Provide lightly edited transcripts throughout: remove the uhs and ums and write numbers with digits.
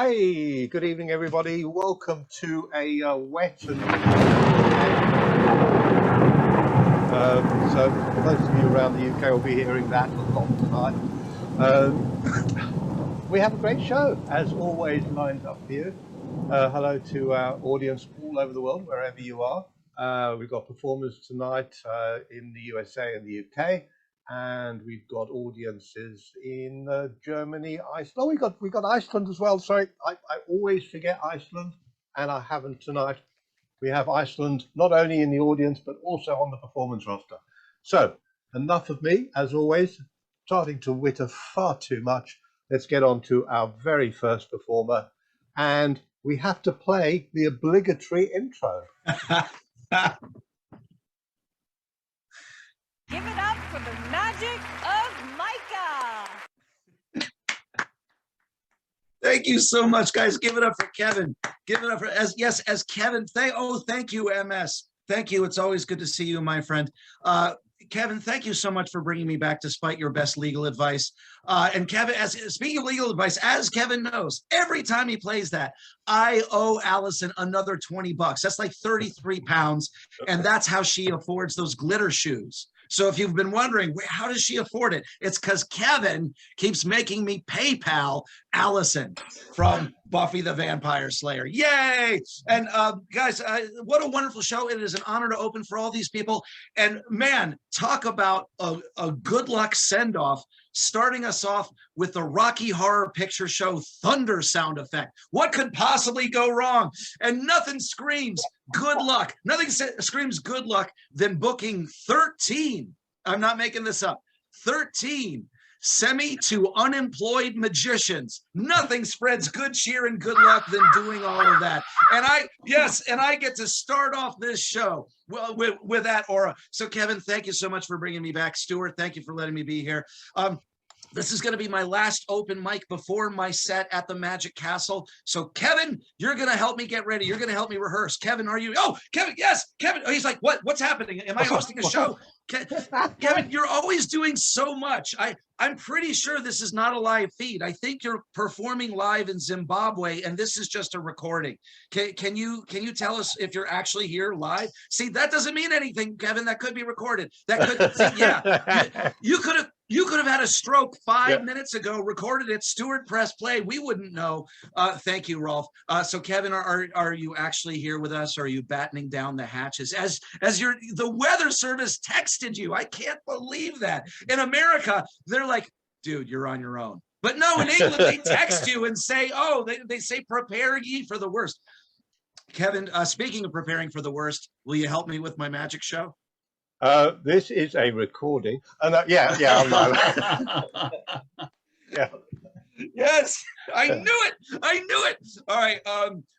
Hey, good evening, everybody. Welcome to a wet and so most of you around the UK will be hearing that a lot tonight. We have a great show, as always, lined up for you. Hello to our audience all over the world, wherever you are. We've got performers tonight in the USA and the UK. And we've got audiences in Germany, Iceland. Oh, we got Iceland as well. Sorry, I always forget Iceland, and I haven't tonight. We have Iceland not only in the audience but also on the performance roster. So enough of me, as always. Starting to witter far too much. Let's get on to our very first performer, and we have to play the obligatory intro. Give it up for the magic of Micah. Thank you so much, guys. Give it up for Kevin. Give it up for as Kevin. Thank you, MS. Thank you. It's always good to see you, my friend. Kevin, thank you so much for bringing me back despite your best legal advice. And Kevin, speaking of legal advice, as Kevin knows, every time he plays that, I owe Allison another $20. That's like 33 pounds. And that's how she affords those glitter shoes. So if you've been wondering, how does she afford it? It's because Kevin keeps making me PayPal Allison from Buffy the Vampire Slayer. Yay! And guys, what a wonderful show. It is an honor to open for all these people. And man, talk about a good luck send-off, starting us off with the Rocky Horror Picture Show thunder sound effect. What could possibly go wrong? And nothing screams good luck. Nothing screams good luck than booking 13. I'm not making this up. 13 semi to unemployed magicians. Nothing spreads good cheer and good luck than doing all of that. And I get to start off this show with that aura. So Kevin, thank you so much for bringing me back. Stuart, thank you for letting me be here. This is going to be my last open mic before my set at the Magic Castle. So Kevin, you're going to help me get ready. You're going to help me rehearse. Kevin, are you? Oh, Kevin, yes, Kevin. Oh, he's like, what's happening? Am I hosting a show? Kevin, you're always doing so much. I'm pretty sure this is not a live feed. I think you're performing live in Zimbabwe, and this is just a recording. Can you tell us if you're actually here live? See, that doesn't mean anything, Kevin. That could be recorded. That could, see, yeah. You could have had a stroke 5 minutes ago, recorded it, Stuart press play. We wouldn't know. Thank you, Rolf. So Kevin, are you actually here with us? Or are you battening down the hatches as the weather service texted you? I can't believe that. In America, they're like, dude, you're on your own. But no, in England, they text you and say, oh, they say, prepare ye for the worst. Kevin, speaking of preparing for the worst, will you help me with my magic show? This is a recording. Yeah. Yes, I knew it. All right.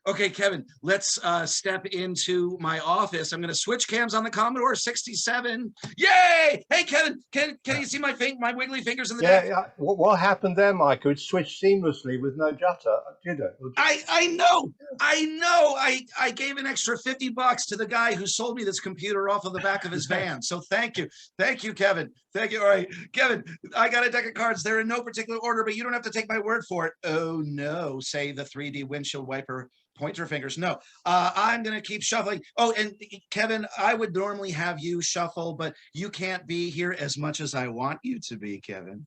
Okay, Kevin, let's step into my office. I'm going to switch cams on the Commodore 67. Yay! Hey, Kevin, can you see my wiggly fingers in the deck? Yeah. What happened there, Micah? It switched seamlessly with no jutter. Did it? I know. I gave an extra $50 to the guy who sold me this computer off of the back of his van. So thank you, Kevin. Thank you. All right, Kevin, I got a deck of cards. They're in no particular order, but you don't have to take my word for it. Oh no, say the 3D windshield wiper pointer fingers. No, I'm going to keep shuffling. Oh, and Kevin, I would normally have you shuffle, but you can't be here as much as I want you to be, Kevin.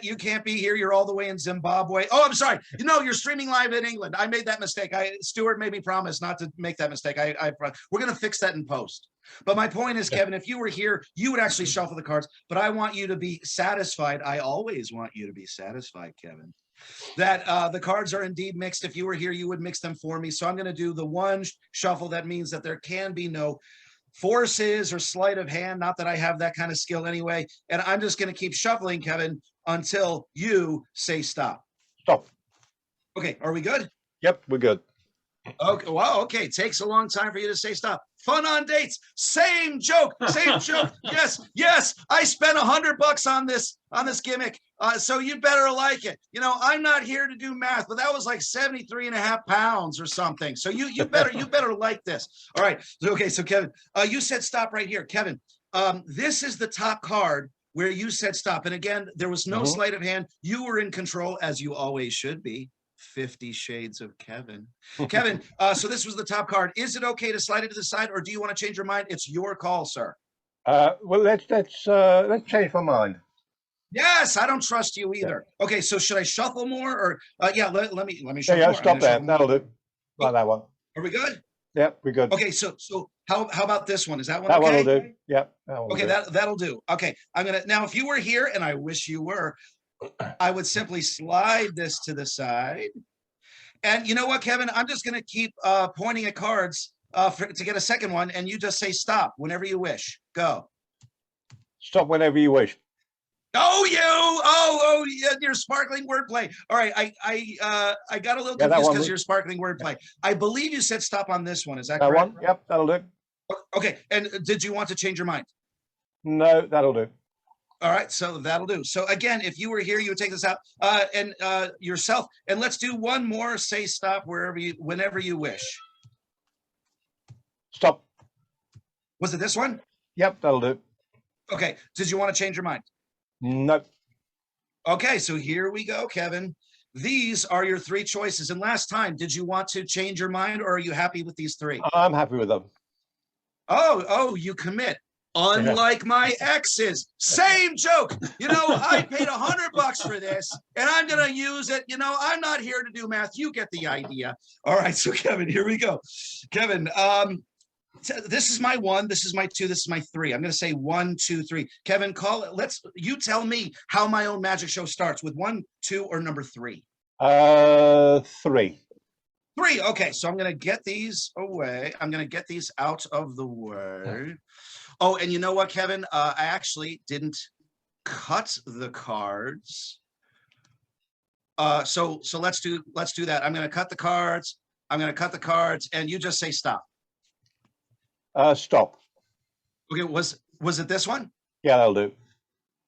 You can't be here. You're all the way in Zimbabwe. Oh, I'm sorry. You're streaming live in England. I made that mistake. Stuart made me promise not to make that mistake. We're going to fix that in post. But my point is, Kevin, if you were here, you would actually shuffle the cards, but I want you to be satisfied. I always want you to be satisfied, Kevin, that the cards are indeed mixed. If you were here, you would mix them for me. So I'm going to do the one shuffle that means that there can be no forces or sleight of hand, not that I have that kind of skill anyway, and I'm just going to keep shuffling, Kevin, until you say stop. Stop. Okay, are we good? Yep, we're good. Okay, wow, okay, takes a long time for you to say stop. Fun on dates, same joke. Yes, I spent $100 on this gimmick, so you better like it. I'm not here to do math, but that was like 73.5 pounds or something. So you better like this. All right, okay, so Kevin, you said stop right here. Kevin, this is the top card where you said stop, and again, there was no sleight of hand. You were in control, as you always should be. 50 Shades of Kevin. Kevin, so this was the top card. Is it okay to slide it to the side, or do you want to change your mind? It's your call, sir. Well, let's change my mind. Yes, I don't trust you either. Yeah. Okay, so should I shuffle more, or yeah? Let me shuffle. Yeah, more. stop there. That'll do. Like that one. Are we good? Yeah, we're good. Okay, so how about this one? Is that one that okay? That one will do. Yep. Okay, that'll do. Okay, I'm gonna now. If you were here, and I wish you were, I would simply slide this to the side. And you know what, Kevin? I'm just gonna keep pointing at cards to get a second one, and you just say stop whenever you wish. Go. Stop whenever you wish. Oh, yeah, your sparkling wordplay. All right, I got a little confused because your sparkling wordplay. I believe you said stop on this one. Is that correct? One? Yep, that'll do. Okay, and did you want to change your mind? No, that'll do. All right, so that'll do. So again, if you were here, you would take this out and yourself. And let's do one more. Say stop whenever you wish. Stop. Was it this one? Yep, that'll do. Okay. Did you want to change your mind? Nope. Okay, so here we go, Kevin. These are your three choices. And last time, did you want to change your mind, or are you happy with these three? I'm happy with them. Oh, you commit. Unlike my exes. Same joke. You know, I paid $100 for this, and I'm going to use it. You know, I'm not here to do math. You get the idea. All right, so Kevin, here we go. Kevin, this is my 1, this is my 2, this is my 3. I'm going to say 1, 2, 3. Kevin, call it. You tell me how my own magic show starts, with 1, 2, or number 3. 3. 3. Okay, so I'm going to get these away. I'm going to get these out of the way. Oh, and you know what, Kevin? I actually didn't cut the cards. So let's do that. I'm going to cut the cards. And you just say stop. Stop. Okay, was it this one? Yeah, that'll do.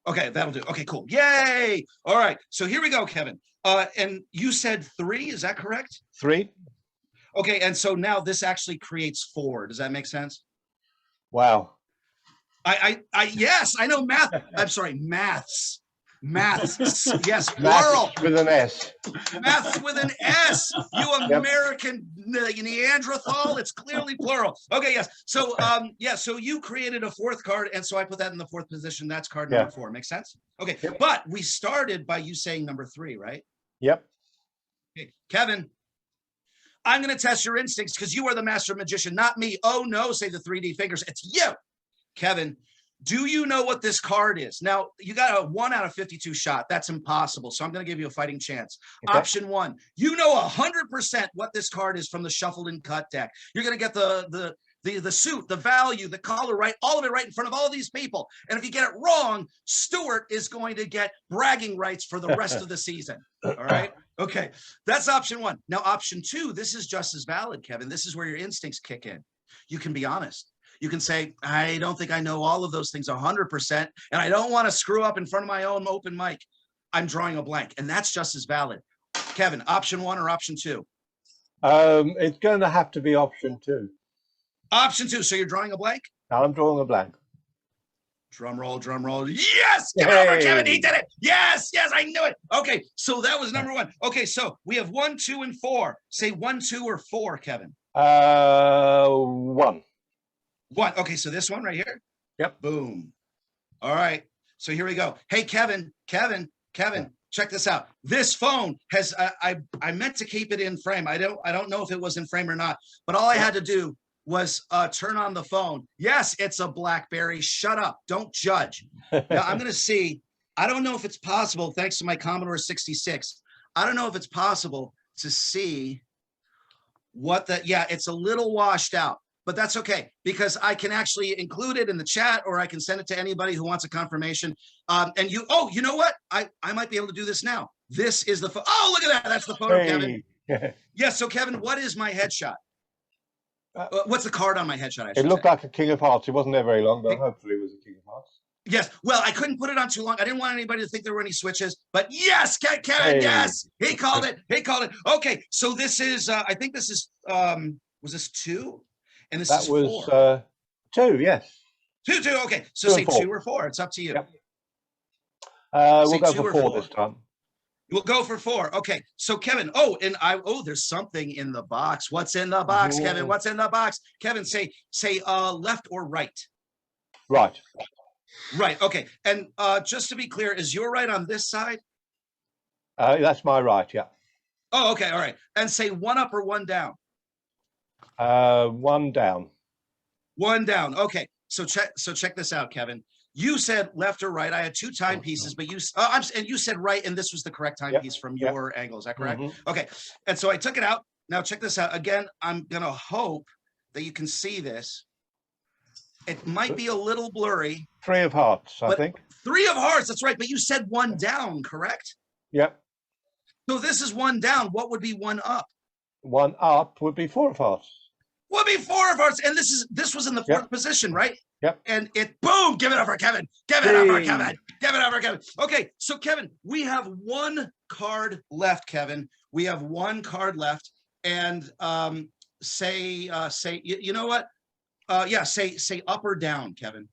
Okay, that'll do. Okay, cool. Yay! All right, so here we go, Kevin. And you said 3, is that correct? 3. Okay, and so now this actually creates 4. Does that make sense? Wow. Yes, I know math. I'm sorry, maths. Yes, plural. With an S. Maths with an S. You American Neanderthal. It's clearly plural. Okay, yes. So, so you created a 4th card, and so I put that in the 4th position. That's card number 4. Makes sense? Okay, but we started by you saying number 3, right? Yep. Okay, Kevin, I'm going to test your instincts because you are the master magician, not me. Oh, no, say the 3D fingers. It's you. Kevin, do you know what this card is? Now, you got a 1 out of 52 shot. That's impossible. So I'm going to give you a fighting chance. Okay. Option 1, you know 100% what this card is from the shuffled and cut deck. You're going to get the suit, the value, the color, right? All of it right in front of all these people. And if you get it wrong, Stuart is going to get bragging rights for the rest of the season. All right? Okay. That's option 1. Now, option 2, this is just as valid, Kevin. This is where your instincts kick in. You can be honest. You can say, I don't think I know all of those things 100%, and I don't want to screw up in front of my own open mic. I'm drawing a blank, and that's just as valid. Kevin, option 1 or option 2? It's going to have to be option 2. Option 2. So you're drawing a blank? I'm drawing a blank. Drum roll, drum roll. Yes! Give it over, Kevin. He did it. Yes, I knew it. Okay, so that was number 1. Okay, so we have 1, 2, and 4. Say 1, 2, or 4, Kevin. 1. 1. Okay, so this one right here. Yep. Boom. All right. So here we go. Hey, Kevin, check this out. This phone has I meant to keep it in frame. I don't know if it was in frame or not, but all I had to do was turn on the phone. Yes, it's a BlackBerry. Shut up. Don't judge. Now I'm going to see. I don't know if it's possible, thanks to my Commodore 66. I don't know if it's possible to see what it's a little washed out. But that's okay, because I can actually include it in the chat, or I can send it to anybody who wants a confirmation. And you know what? I might be able to do this now. This is the photo. Oh, look at that. That's the photo, Kevin. Yes. So, Kevin, what is my headshot? What's the card on my headshot? It looked like a King of Hearts. It wasn't there very long, but hopefully it was a King of Hearts. Yes. Well, I couldn't put it on too long. I didn't want anybody to think there were any switches. But yes, Kevin, yes. He called it. Okay. So this is, I think this is, was this 2? And this is 4. That was 2, yes. 2. Okay, so say 2 or 4. It's up to you. Yep. We'll go for 4 this time. We'll go for 4. Okay, so Kevin. There's something in the box. What's in the box, Kevin? What's in the box? Kevin, say left or right. Right. Right. Okay. And just to be clear, is your right on this side? That's my right. Yeah. Oh, okay. All right. And say 1 up or 1 down. 1 down. 1 down. Okay. So check this out, Kevin. You said left or right. I had 2 timepieces, but you said right, and this was the correct timepiece from your angle. Is that correct? Okay. And so I took it out. Now check this out. Again, I'm gonna hope that you can see this. It might be a little blurry. 3 of hearts, I think. 3 of hearts. That's right. But you said 1 down, correct? Yep. So this is 1 down. What would be 1 up? 1 up would be 4 of hearts. Would be 4 of hearts, and this was in the 4th position, right? Yep. And it boom, give it up for Kevin. Give it up for Kevin. Give it up for Kevin. Okay, so Kevin, we have 1 card left, Kevin. We have 1 card left, and say you know what? Say up or down, Kevin.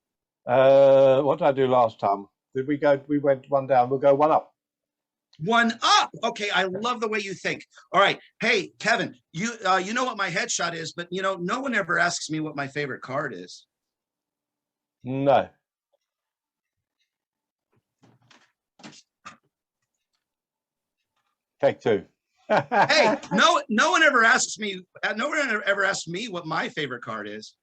What did I do last time? We went 1 down. We'll go 1 up. 1 up. Okay, I love the way you think. All right. Hey, Kevin, you know what my headshot is, but no one ever asks me what my favorite card is. No. Take 2. Hey, no one ever asks me. No one ever asked me what my favorite card is.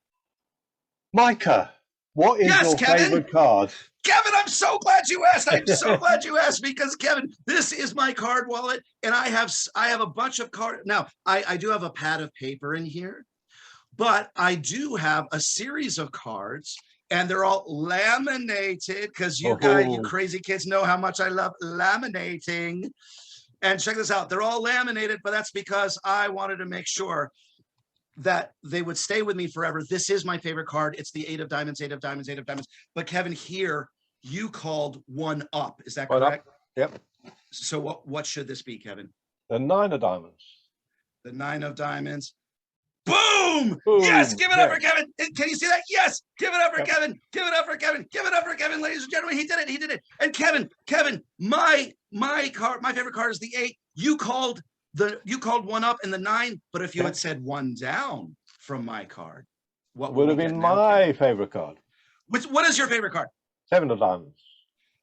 Micah, what is your favorite card? Kevin, I'm so glad you asked. I'm so glad you asked, because Kevin, this is my card wallet, and I have a bunch of cards. Now, I do have a pad of paper in here, but I do have a series of cards, and they're all laminated, because you guys, you crazy kids, know how much I love laminating. And check this out. They're all laminated, but that's because I wanted to make sure that they would stay with me forever. This is my favorite card. It's the 8 of diamonds, 8 of diamonds, 8 of diamonds. But Kevin, here you called 1 up. Is that correct? Yep. So what should this be, Kevin? The 9 of diamonds. The 9 of diamonds. Boom! Yes, give it up for Kevin. Can you see that? Yes, give it up for Kevin. Give it up for Kevin. Give it up for Kevin, ladies and gentlemen. He did it. He did it. And Kevin, my favorite card is the 8. You called 1 up in the 9, but if you had said 1 down from my card, what would have been my favorite card? What is your favorite card? 7 of diamonds.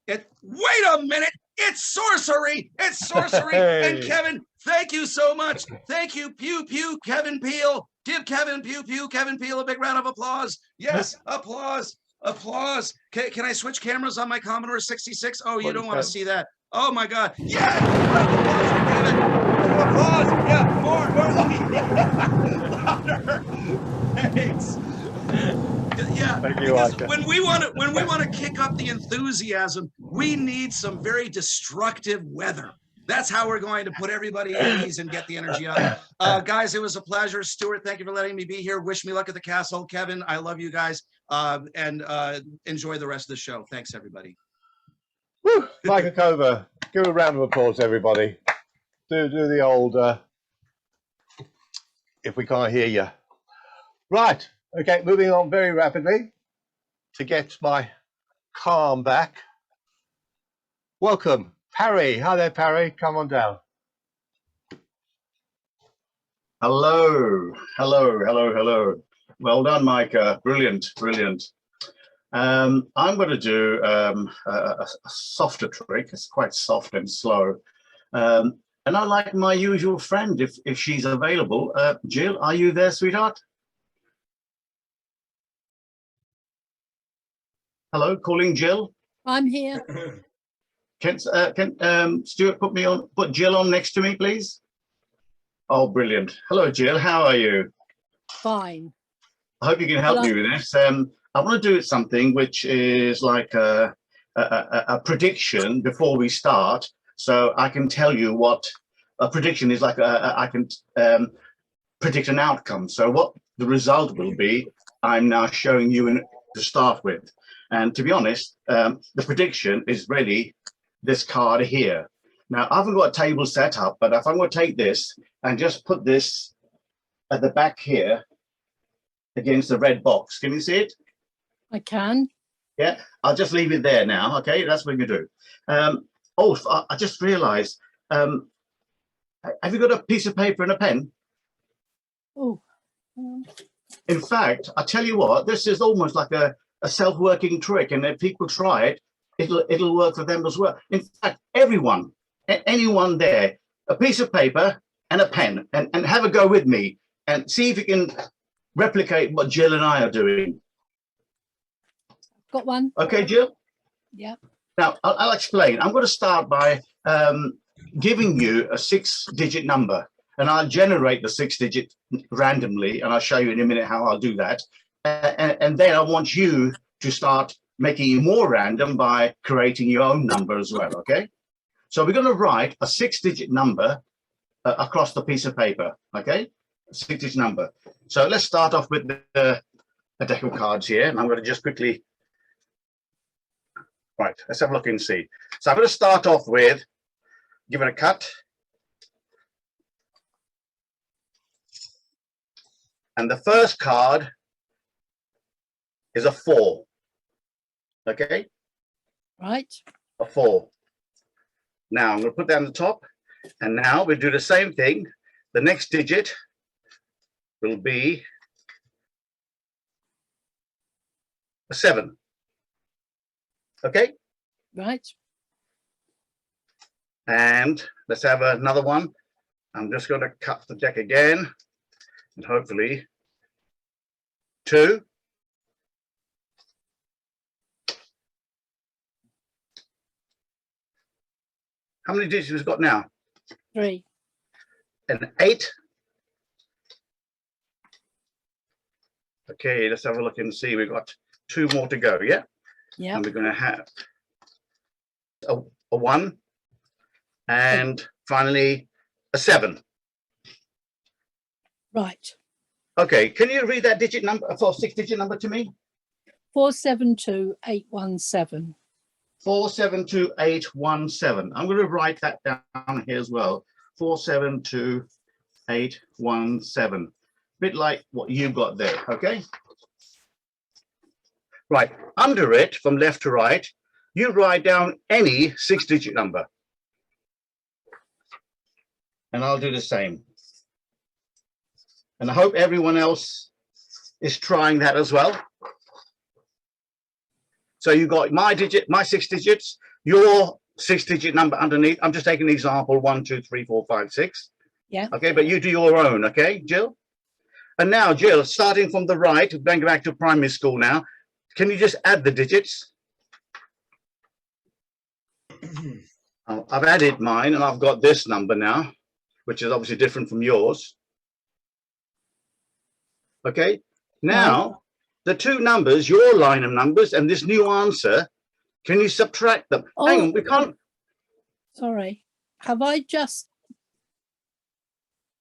Wait a minute. It's sorcery. It's sorcery. And Kevin, thank you so much. Thank you. Pew, pew, Kevin Peele. Give Kevin Pew, pew, Kevin Peele a big round of applause. Yes, applause. Applause. Can I switch cameras on my Commodore 66? Oh, you don't want to see that. Oh, my God. Yes. Applause. Yeah, more. Thanks. Yeah, because when we want to kick up the enthusiasm, we need some very destructive weather. That's how we're going to put everybody at ease and get the energy up. Guys, it was a pleasure. Stuart, thank you for letting me be here. Wish me luck at the castle. Kevin, I love you guys, and enjoy the rest of the show. Thanks, everybody. Woo! Micah Cover, give a round of applause, everybody. Do the old, if we can't hear you. Right. Okay, moving on very rapidly to get my calm back. Welcome, Parry. Hi there, Parry. Come on down. Hello. Well done, Micah. Brilliant. I'm going to do a softer trick. It's quite soft and slow. And I like my usual friend, if she's available. Jill, are you there, sweetheart? Hello, calling Jill. I'm here. Can Stuart put Jill on next to me, please? Oh, brilliant. Hello, Jill. How are you? Fine. I hope you can help me with this. I want to do something which is like a prediction before we start, so I can tell you what a prediction is like. I can predict an outcome. So what the result will be, I'm now showing you to start with. And to be honest, the prediction is really this card here. Now, I haven't got a table set up, but if I'm going to take this and just put this at the back here against the red box, can you see it? I can. Yeah, I'll just leave it there now. Okay, that's what we can do. I just realized Have you got a piece of paper and a pen? Oh, In fact, I tell you what, this is almost like a self-working trick, and if people try it, it'll work for them as well. In fact, everyone, anyone there, a piece of paper and a pen, and have a go with me and see if you can replicate what Jill and I are doing. got one. Okay, Jill? Yeah. Now, I'll explain. I'm going to start by giving you a 6-digit number, and I'll generate the 6-digit randomly, and I'll show you in a minute how I'll do that. And then I want you to start making it more random by creating your own number as well, okay? So we're going to write a 6-digit number across the piece of paper, okay? A 6-digit number. So let's start off with a deck of cards here, and I'm going to just quickly... Right, let's have a look and see. So I'm going to start off with, give it a cut. And the first card is a 4. Okay? Right. A 4. Now I'm going to put that on the top. And now we do the same thing. The next digit will be a 7. Okay? Right. And let's have another one. I'm just going to cut the deck again. And hopefully 2. How many digits has it got now? 3. An 8. Okay, let's have a look and see. We've got 2 more to go, yeah? Yeah. And we're going to have a 1. And finally, a 7. Right. Okay, can you read that digit number, for 6-digit number to me? 472817. 472817. I'm going to write that down here as well. 472817. Bit like what you got there, okay? Right, under it, from left to right, you write down any 6-digit number. And I'll do the same. And I hope everyone else is trying that as well. So you got my digit, my 6 digits, your 6-digit number underneath. I'm just taking an example, 1, 2, 3, 4, 5, 6. Yeah. Okay, but you do your own, okay, Jill? And now, Jill, starting from the right, going back to primary school now, can you just add the digits? I've added mine, and I've got this number now, which is obviously different from yours. Okay, now Right. the 2 numbers, your line of numbers, and this new answer, can you subtract them? Oh, Hang on, we can't. Sorry. Have I just...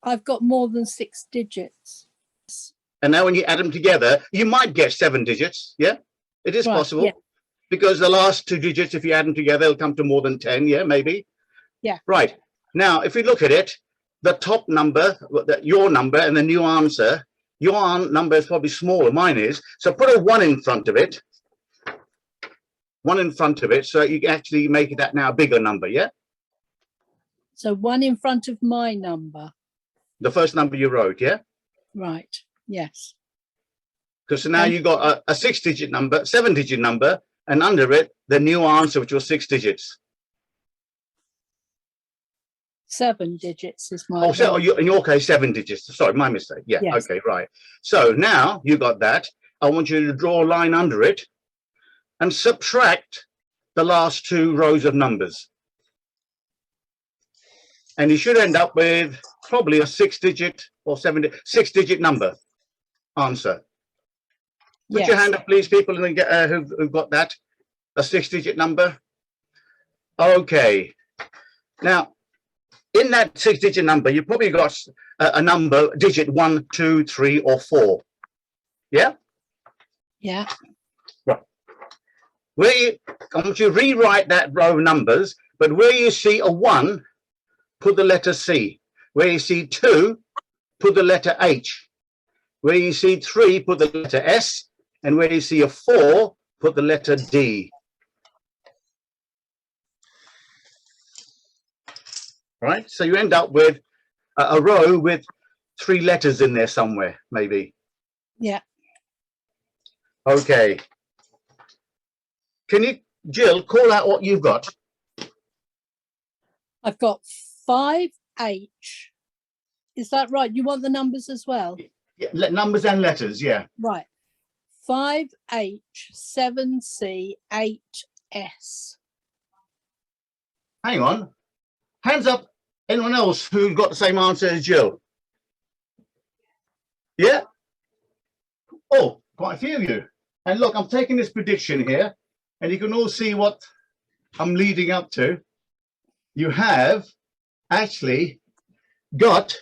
I've got more than 6 digits. And now when you add them together, you might get 7 digits. Yeah, it is Right, possible. yeah. Because the last 2 digits, if you add them together, it'll come to more than 10. Yeah, maybe. Yeah. Right. Now, if we look at it, the top number, your number, and the new answer, your number is probably smaller. Mine is. So put a 1 in front of it. 1 in front of it. So you can actually make that now a bigger number. Yeah. So 1 in front of my number. The first number you wrote. Yeah. Right. Yes. Because now Okay. you got a 6-digit number, 7-digit number, and under it, the new answer, which was 6 digits. 7 digits is my... Oh, so in your case, 7 digits. Sorry, my mistake. Yeah. Yes. Okay. Right. So now you got that. I want you to draw a line under it and subtract the last 2 rows of numbers. And you should end up with probably a 6-digit or 6-digit number answer. Put Yes. your hand up, please, people who've got that, a 6-digit number. Okay. Now, in that 6-digit number, you probably got a number, digit 1, 2, 3, or 4. Yeah? Yeah. Right. I want you to rewrite that row of numbers, but where you see a 1, put the letter C. Where you see 2, put the letter H. Where you see 3, put the letter S. And where you see a 4, put the letter D. right? So you end up with a row with 3 letters in there somewhere, maybe. Yeah. Okay. Can you, Jill, call out what you've got? I've got 5H. Is that right? You want the numbers as well? Yeah, numbers and letters, yeah. Right. 5H, 7C, 8S. Hang on. Hands up, anyone else who got the same answer as Jill? Yeah? Oh, quite a few of you. And look, I'm taking this prediction here, and you can all see what I'm leading up to. You have actually got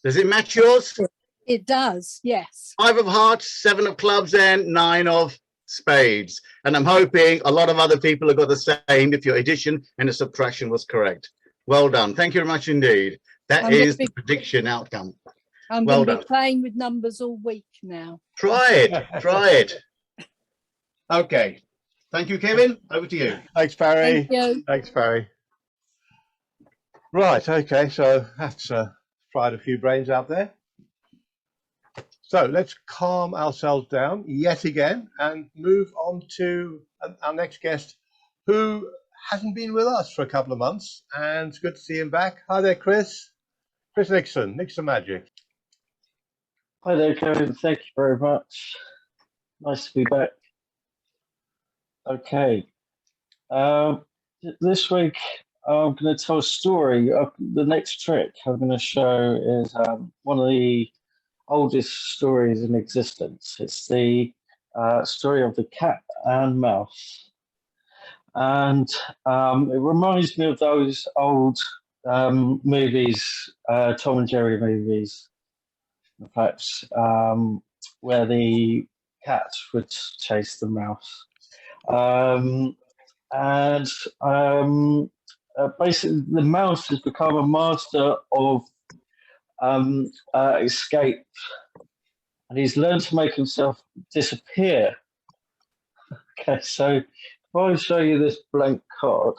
does it match yours? It does, yes. 5 of hearts, 7 of clubs, and 9 of spades. And I'm hoping a lot of other people have got the same if your addition and the subtraction was correct. Well done. Thank you very much indeed. That is the prediction outcome. I'm Well going to done. be playing with numbers all week now. Try it. Try it. Okay. Thank you, Kevin. Over to you. Thanks, Parry. Thank you. Thanks, Parry. Right, okay, so that's fried a few brains out there. So let's calm ourselves down yet again and move on to our next guest, who hasn't been with us for a couple of months, and it's good to see him back. Hi there, Chris. Chris Nixon, Nixon Magic. Hi there, Kevin. Thank you very much. Nice to be back. Okay. This week, I'm going to tell a story. The next trick I'm going to show is one of the oldest stories in existence. It's the story of the cat and mouse. And it reminds me of those old movies, Tom and Jerry movies, in fact, where the cat would chase the mouse. Basically, the mouse has become a master of escape, and he's learned to make himself disappear. Okay, so if I show you this blank card,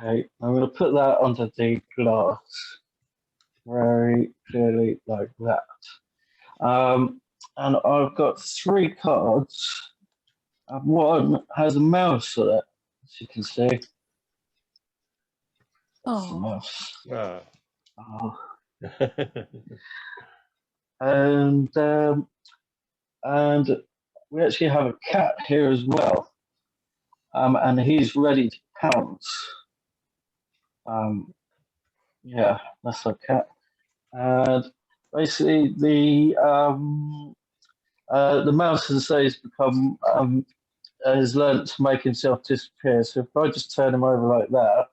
okay, I'm going to put that onto the glass very clearly like that. And I've got 3 cards, and one has a mouse on it, as you can see. That's the mouse. Oh. Oh. And we actually have a cat here as well, and he's ready to pounce. Yeah, that's our cat. And basically, the mouse, as I say, has learnt to make himself disappear. So if I just turn him over like that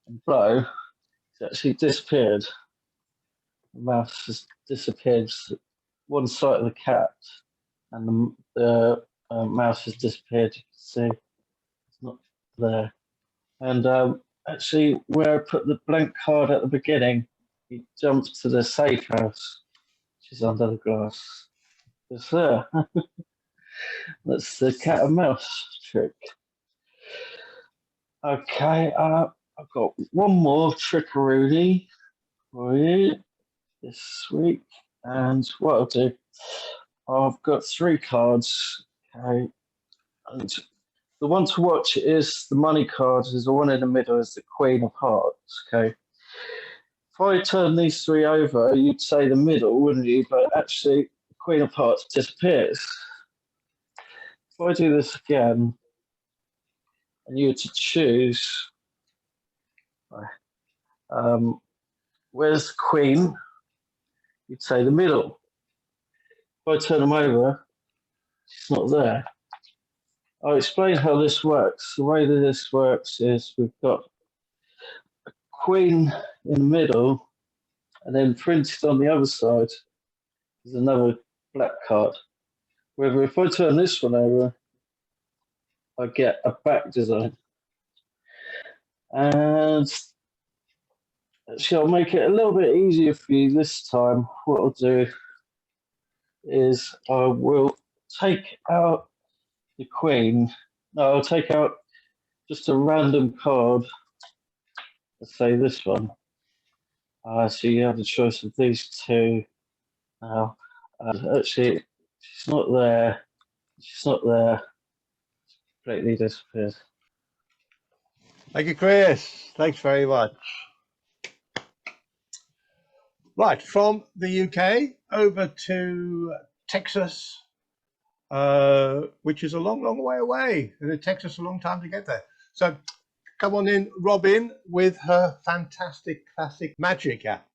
and blow, he's actually disappeared. The mouse has disappeared one side of the cat, and the mouse has disappeared. You can see it's not there. And actually, where I put the blank card at the beginning, he jumped to the safe house, which is under the glass. It's there. That's the cat and mouse trick. Okay, I've got one more trickery for you this week, and what I'll do, I've got 3 cards. Okay, and the one to watch is the money card. Is the one in the middle is the Queen of Hearts. Okay, if I turn these 3 over, you'd say the middle, wouldn't you? But actually, the Queen of Hearts disappears. If I do this again, and you were to choose, where's the Queen? You'd say the middle. If I turn them over, she's not there. I'll explain how this works. The way that this works is we've got a Queen in the middle, and then printed on the other side is another black card. Whether if I turn this one over, I get a back design. And actually, I'll make it a little bit easier for you this time. What I'll do, is I will take out the queen. No, I'll take out just a random card. Let's say this one. So you have the choice of these two now. Actually, she's not there. She's not there. Completely disappeared. Thank you, Chris. Thanks very much. Right, from the UK over to Texas, which is a long, long way away. And it takes us a long time to get there. So come on in, Robin, with her fantastic classic magic app.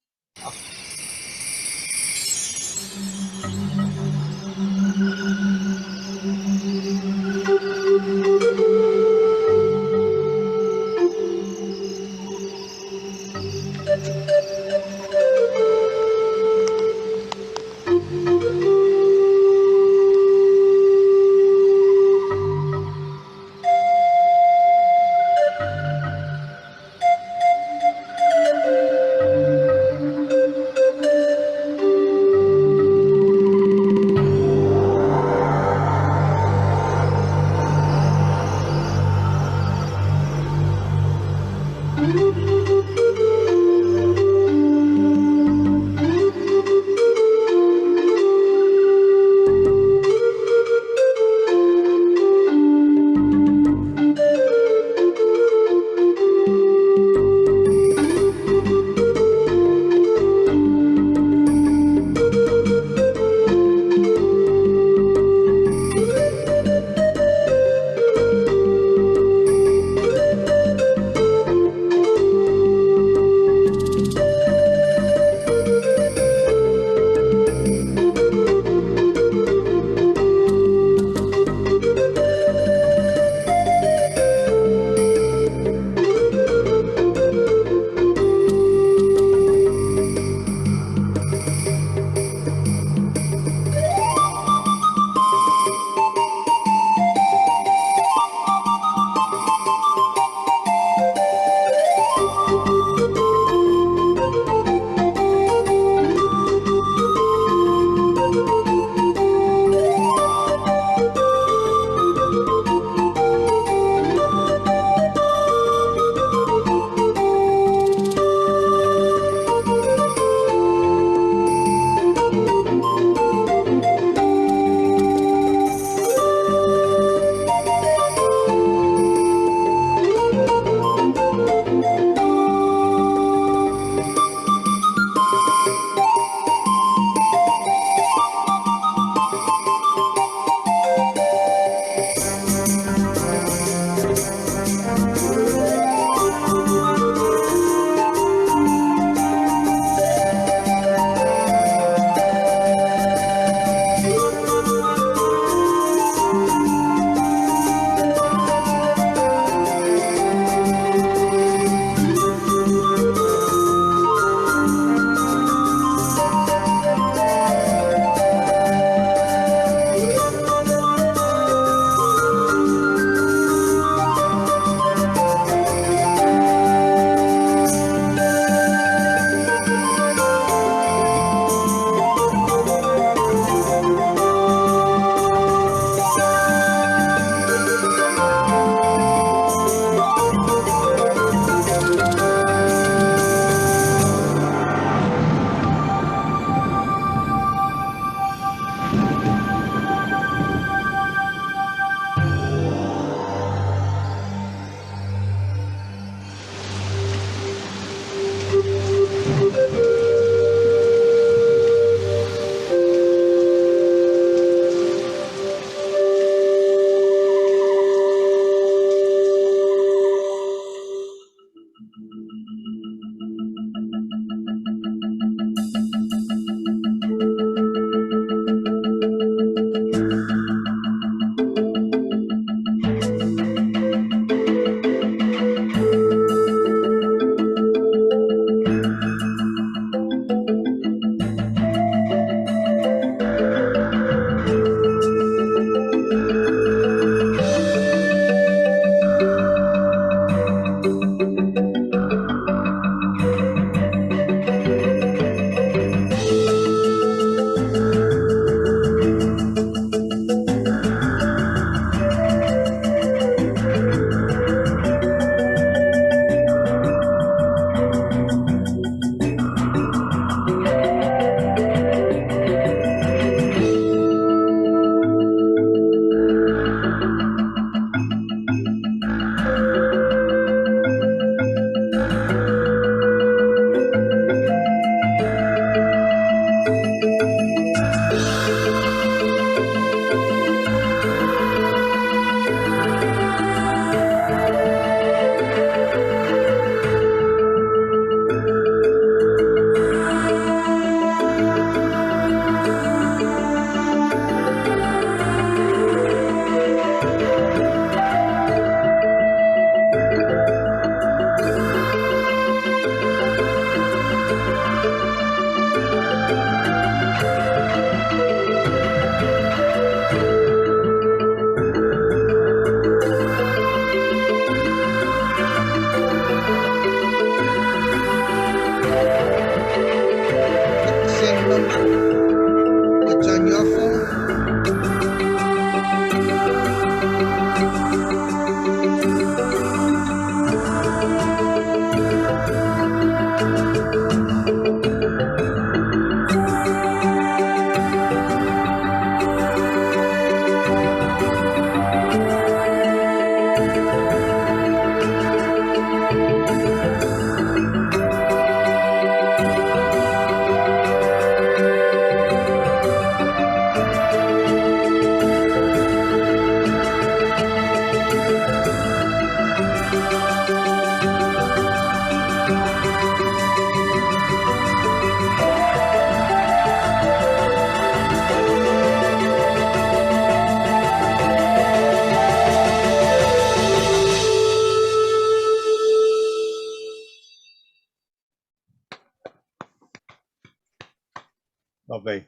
Lovely.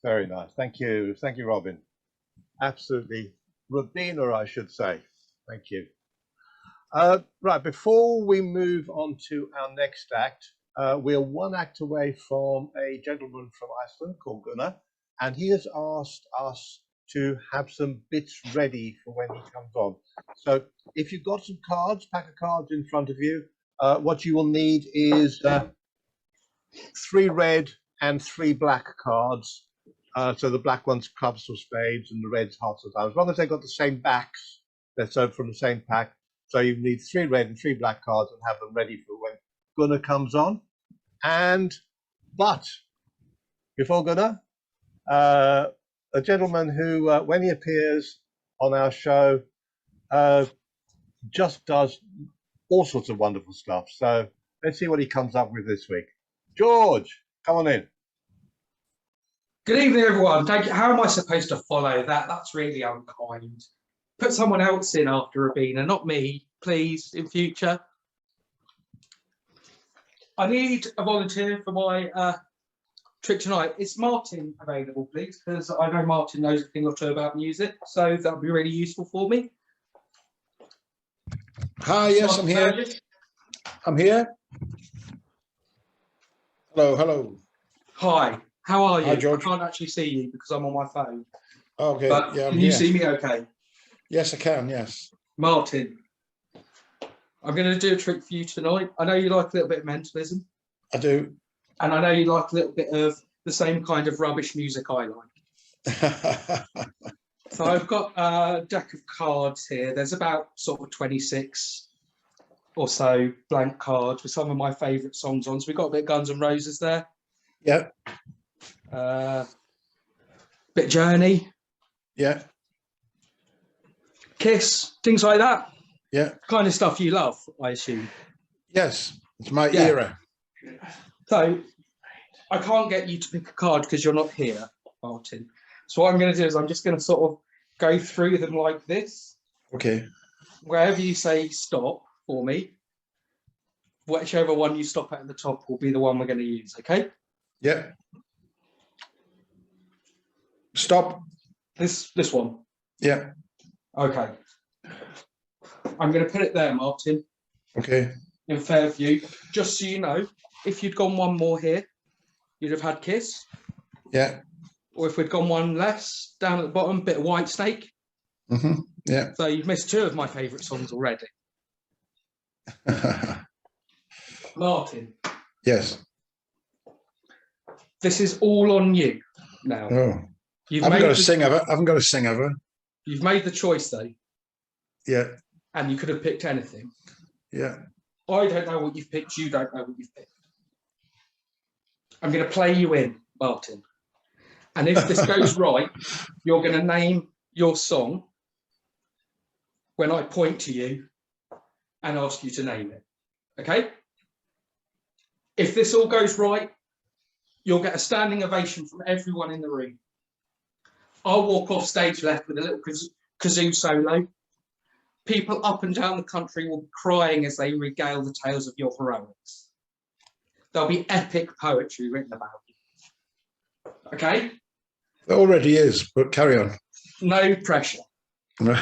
Very nice. Thank you. Thank you, Robin. Absolutely. Robina, I should say. Thank you. Right, before we move on to our next act, we're one act away from a gentleman from Iceland called Gunnar, and he has asked us to have some bits ready for when he comes on. So if you've got some cards, pack of cards in front of you, what you will need is 3 red and 3 black cards. So the black one's clubs or spades and the red's hearts or diamonds. As long as they've got the same backs, they're so from the same pack. So you need 3 red and 3 black cards and have them ready for when Gunnar comes on. But before Gunnar, a gentleman who, when he appears on our show, just does all sorts of wonderful stuff. So let's see what he comes up with this week. George, come on in. Good evening, everyone. Thank you. How am I supposed to follow that? That's really unkind. Put someone else in after Robina, not me, please, in future. I need a volunteer for my trick tonight. Is Martin available, please? Because I know Martin knows a thing or two about music, so that would be really useful for me. Hi, yes, I'm here. I'm here. Hello, hello. Hi, how are you? Hi, George. I can't actually see you because I'm on my phone. Okay, But yeah, I'm can you here. see me okay? Yes, I can, yes. Martin, I'm going to do a trick for you tonight. I know you like a little bit of mentalism. I do. And I know you like a little bit of the same kind of rubbish music I like. So I've got a deck of cards here. There's about sort of 26 or so blank cards with some of my favourite songs on. So we've got a bit of Guns N' Roses there. Yeah. Bit Journey. Yeah. Kiss, things like that. Yeah. Kind of stuff you love, I assume. Yes, it's my era. So I can't get you to pick a card because you're not here, Martin. So what I'm going to do is I'm just going to sort of go through them like this. Okay. Wherever you say stop for me, whichever one you stop at the top will be the one we're going to use, okay? Yeah. Stop. This one. Yeah. Okay. I'm going to put it there, Martin. Okay. In Fairview. Just so you know, if you'd gone one more here, you'd have had Kiss. Yeah. Or if we'd gone one less, down at the bottom, bit of White Snake. Mm-hmm. Yeah. So you've missed 2 of my favourite songs already. Martin. Yes. This is all on you now. Oh. I haven't got to sing of it. I haven't got to sing of it. You've made the choice, though. Yeah. And you could have picked anything. Yeah. I don't know what you've picked. You don't know what you've picked. I'm going to play you in, Martin. And if this goes right, you're going to name your song when I point to you and ask you to name it. Okay? If this all goes right, you'll get a standing ovation from everyone in the room. I'll walk off stage left with a little kazoo solo. People up and down the country will be crying as they regale the tales of your heroics. There'll be epic poetry written about you. Okay? It already is, but carry on. No pressure. Are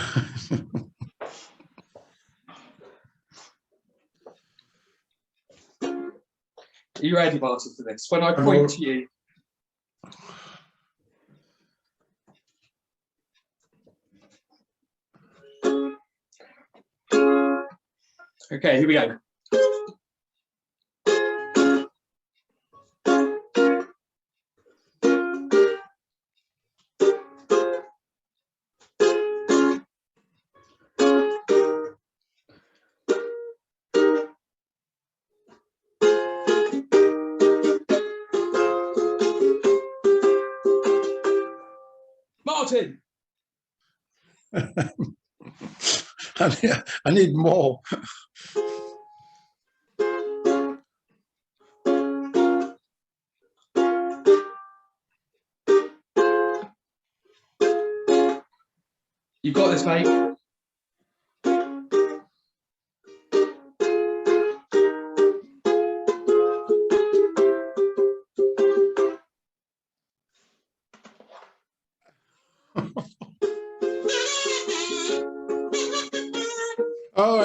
you ready, Martin, for this? When I point to you, okay, here we go. Martin. I need more. You got this, mate.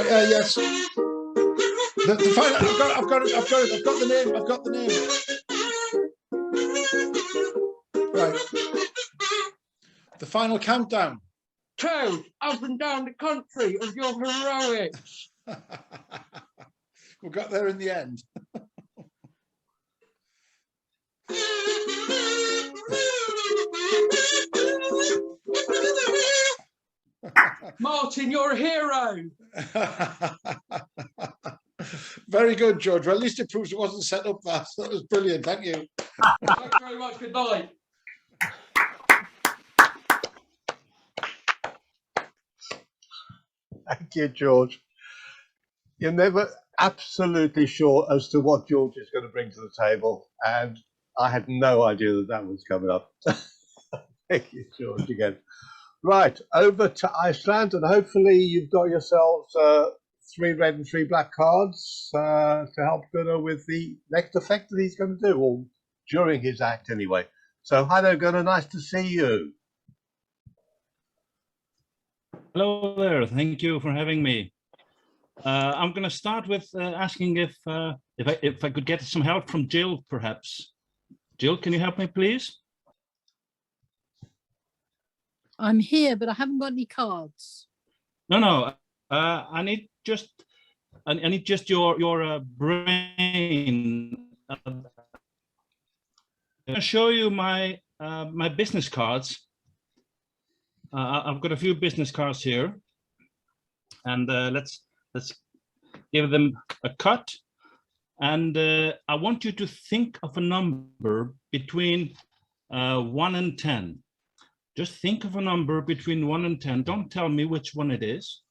Yes. The final. I've got the name. I've got the name. Right. The final countdown. Toad, up and down the country of your heroics. We got there in the end. Martin, you're a hero. Very good, George. Well, at least it proves it wasn't set up that. That was brilliant. Thank you. Thanks very much. Good night. Thank you, George. You're never absolutely sure as to what George is going to bring to the table, and I had no idea that that was coming up. Thank you, George, again. Right, over to Iceland, and hopefully you've got yourselves 3 red and 3 black cards to help Gunnar with the next effect that he's going to do, or during his act anyway. So, hi there, Gunnar, nice to see you. Hello there. Thank you for having me. I'm going to start with asking if I could get some help from Jill, perhaps. Jill, can you help me, please? I'm here, but I haven't got any cards. No. I need just your brain. I'm going to show you my my business cards. I've got a few business cards here, and let's give them a cut. And I want you to think of a number between 1 and 10. Just think of a number between 1 and 10. Don't tell me which one it is.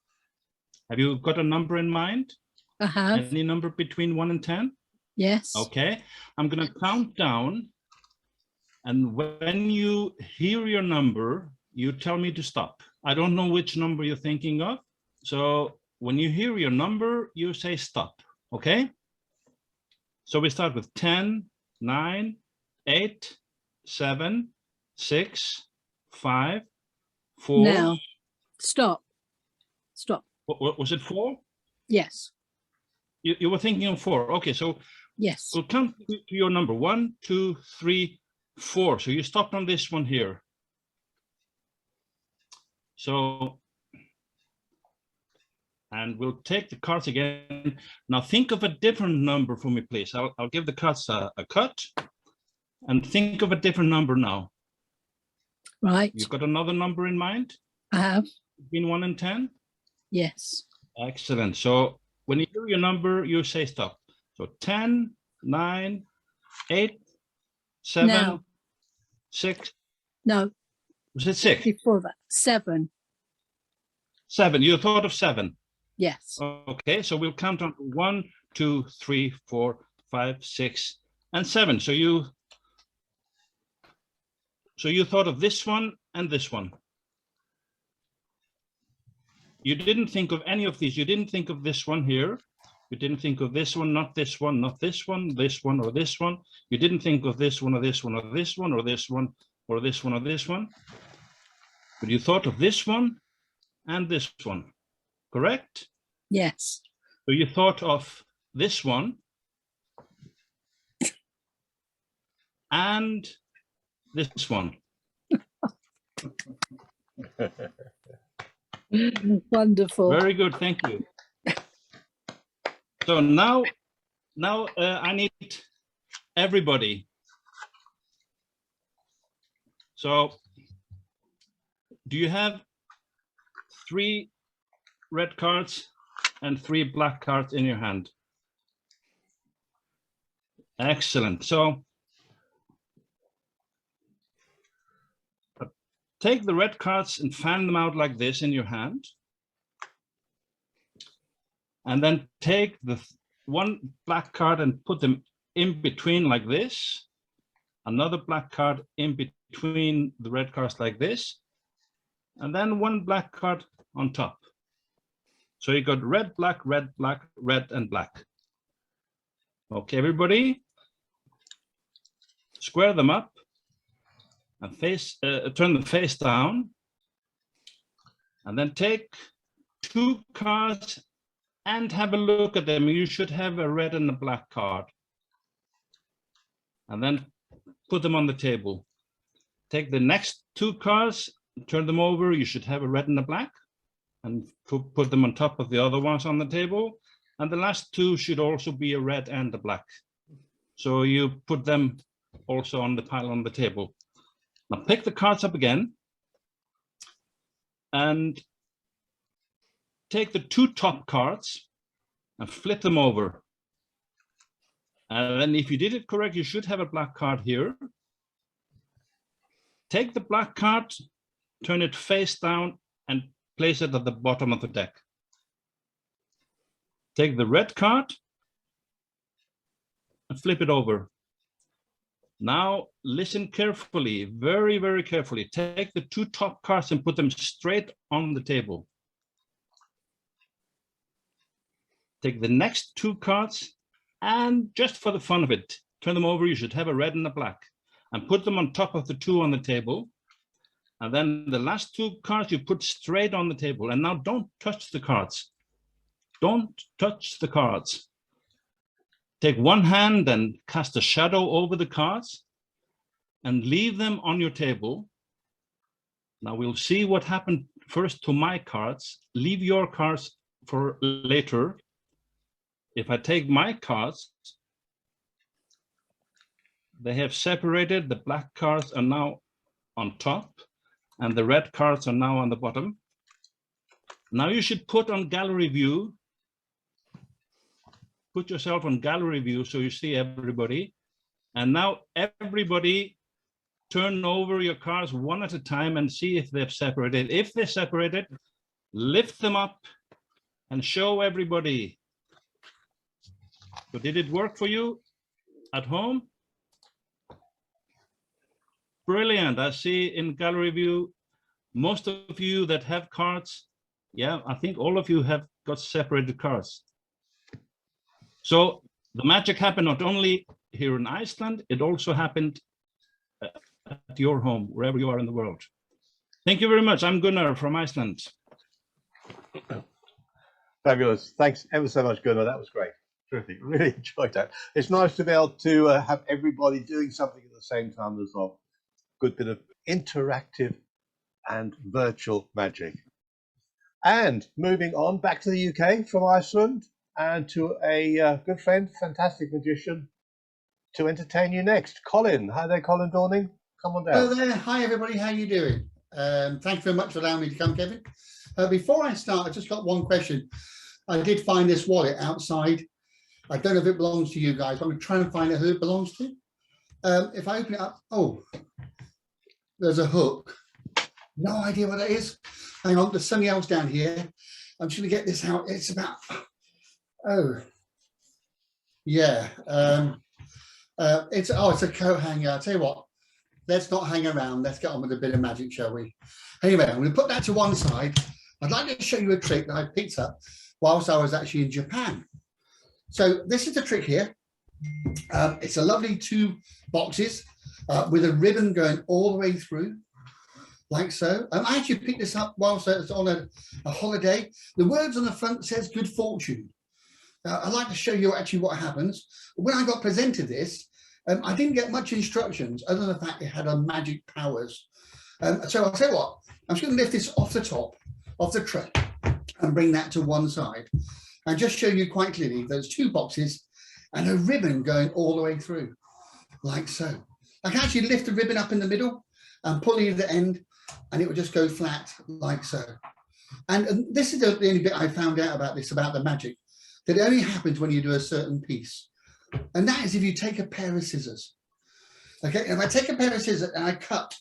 Have you got a number in mind? I have. Any number between 1 and 10? Yes. Okay, I'm going to count down, and when you hear your number, you tell me to stop. I don't know which number you're thinking of, so when you hear your number, you say stop, okay? So we start with 10, 9, 8, 7, 6, 5, 4. Now, stop. Stop. What was it, 4? Yes. You were thinking of 4. Okay, so Yes. we'll count to your number. 1, 2, 3, 4. So you stopped on this one here. So, and we'll take the cards again. Now think of a different number for me, please. I'll give the cards a cut, and think of a different number now. Right. You've got another number in mind? I have. Between 1 and 10? Yes. Excellent. So when you hear your number, you say stop. So 10, 9, 8, 7, Now. 6. No. Was it 6? Before that. 7. 7. You thought of 7. Yes. Okay, so we'll count on 1, 2, 3, 4, 5, 6, and 7. So you thought of this one and this one. You didn't think of any of these. You didn't think of this one here. You didn't think of this one, not this one, not this one, this one or this one. You didn't think of this one or this one or this one or this one or this one or this one. But you thought of this one and this one, correct? Yes. So you thought of this one and this one. Wonderful. Very good, thank you. So now I need everybody. So do you have 3 red cards and 3 black cards in your hand? Excellent. So take the red cards and fan them out like this in your hand. And then take the 1 black card and put them in between like this. Another black card in between the red cards like this. And then 1 black card on top. So you got red, black, red, black, red, and black. Okay, everybody. Square them up and turn them face down. And then take 2 cards and have a look at them. You should have a red and a black card. And then put them on the table. Take the next 2 cards, turn them over. You should have a red and a black, and put them on top of the other ones on the table. And the last 2 should also be a red and a black. So you put them also on the pile on the table. Now pick the cards up again and take the 2 top cards and flip them over. And then if you did it correct, you should have a black card here. Take the black card, turn it face down and place it at the bottom of the deck. Take the red card and flip it over. Now listen carefully, very, very carefully. Take the 2 top cards and put them straight on the table. Take the next 2 cards and just for the fun of it, turn them over. You should have a red and a black, and put them on top of the 2 on the table. And then the last 2 cards you put straight on the table. And now don't touch the cards. Don't touch the cards. Take one hand and cast a shadow over the cards and leave them on your table. Now we'll see what happened first to my cards. Leave your cards for later. If I take my cards, they have separated. The black cards are now on top and the red cards are now on the bottom. Now you should put on gallery view. Put yourself on gallery view so you see everybody. And now everybody turn over your cards one at a time and see if they've separated. If they're separated, lift them up and show everybody. So did it work for you at home? Brilliant. I see in gallery view, most of you that have cards, yeah, I think all of you have got separated cards. So the magic happened not only here in Iceland, it also happened at your home, wherever you are in the world. Thank you very much. I'm Gunnar from Iceland. Fabulous. Thanks ever so much, Gunnar. That was great. Terrific. Really enjoyed that. It's nice to be able to have everybody doing something at the same time as well. Good bit of interactive and virtual magic. And moving on back to the UK from Iceland and to a good friend, fantastic magician, to entertain you next. Colin. Hi there, Colin Dorning. Come on down. Hello there. Hi, everybody. How are you doing? Thank you very much for allowing me to come, Kevin. Before I start, I just got one question. I did find this wallet outside. I don't know if it belongs to you guys. I'm going to try and find out who it belongs to. If I open it up, oh, there's a hook. No idea what that is. Hang on, there's something else down here. I'm just going to get this out. It's about, oh, yeah. It's a coat hanger. I'll tell you what, let's not hang around. Let's get on with a bit of magic, shall we? Anyway, I'm going to put that to one side. I'd like to show you a trick that I picked up whilst I was actually in Japan. So this is the trick here. It's a lovely 2 boxes with a ribbon going all the way through, like so. I actually picked this up whilst I was on a holiday. The words on the front says good fortune. I'd like to show you actually what happens. When I got presented this, I didn't get much instructions other than the fact it had a magic powers. So I'll tell you what, I'm just going to lift this off the top of the tray and bring that to one side. And just show you quite clearly, there's 2 boxes and a ribbon going all the way through, like so. I can actually lift the ribbon up in the middle and pull it at the end, and it will just go flat, like so. And this is the only bit I found out about this, about the magic, that it only happens when you do a certain piece. And that is if you take a pair of scissors. Okay, if I take a pair of scissors and I cut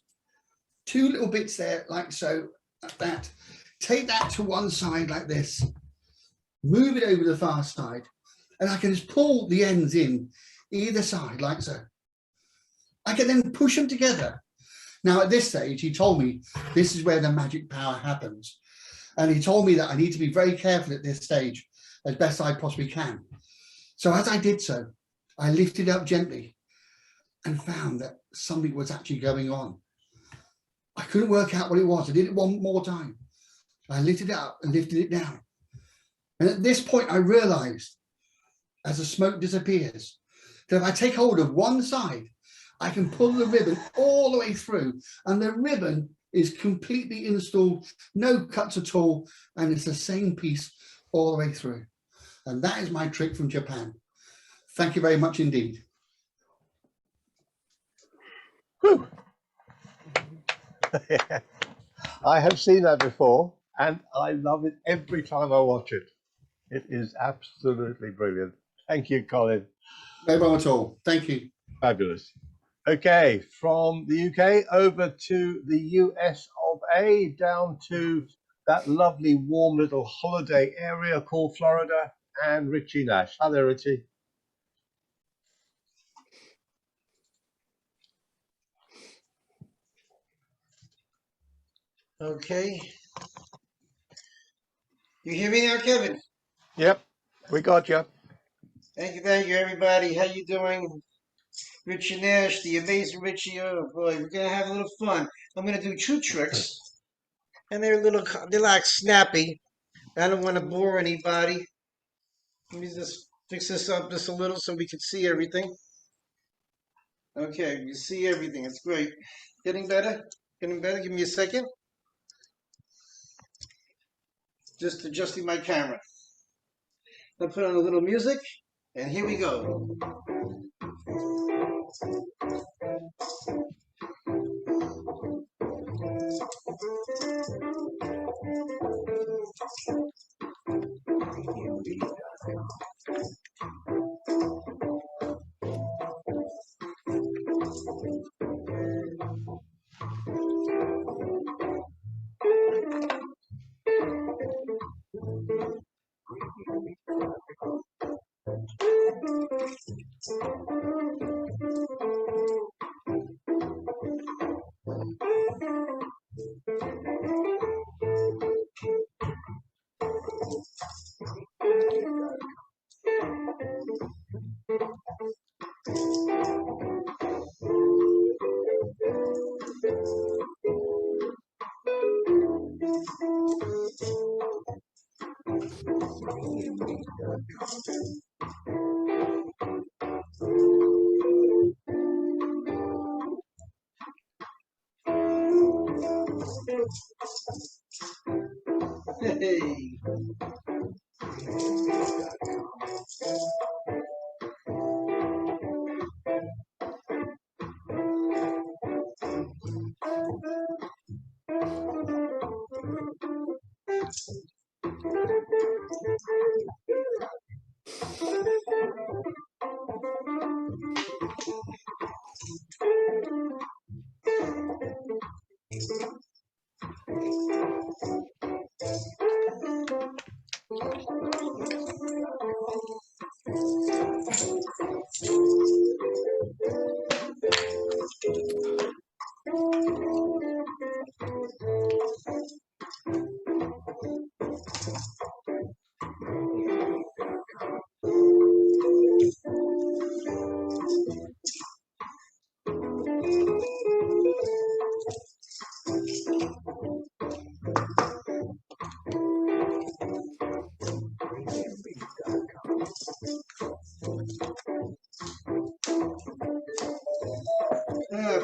2 little bits there, like so, like that, take that to one side like this, move it over the far side, and I can just pull the ends in either side like so. I can then push them together. Now at this stage, he told me this is where the magic power happens. And he told me that I need to be very careful at this stage as best I possibly can. So as I did so, I lifted up gently and found that something was actually going on. I couldn't work out what it was. I did it one more time. I lifted it up and lifted it down. And at this point, I realized as the smoke disappears, that if I take hold of one side, I can pull the ribbon all the way through, and the ribbon is completely installed, no cuts at all, and it's the same piece all the way through. And that is my trick from Japan. Thank you very much indeed. Whew. I have seen that before, and I love it every time I watch it. It is absolutely brilliant. Thank you, Colin. No problem at all. Thank you. Fabulous. Okay, from the UK over to the US of A, down to that lovely warm little holiday area called Florida, and Richie Nash. Hi there, Richie. Okay. You hear me now, Kevin? Yep, we got you. Thank you, everybody. How you doing? Richie Nash, the amazing Richie. Oh boy, we're gonna have a little fun. I'm gonna do 2 tricks, and they're like snappy. I don't want to bore anybody. Let me just fix this up just a little so we can see everything. Okay, you see everything. It's great. Getting better? Getting better? Give me a second. Just adjusting my camera. I'll put on a little music, and here we go. Hey.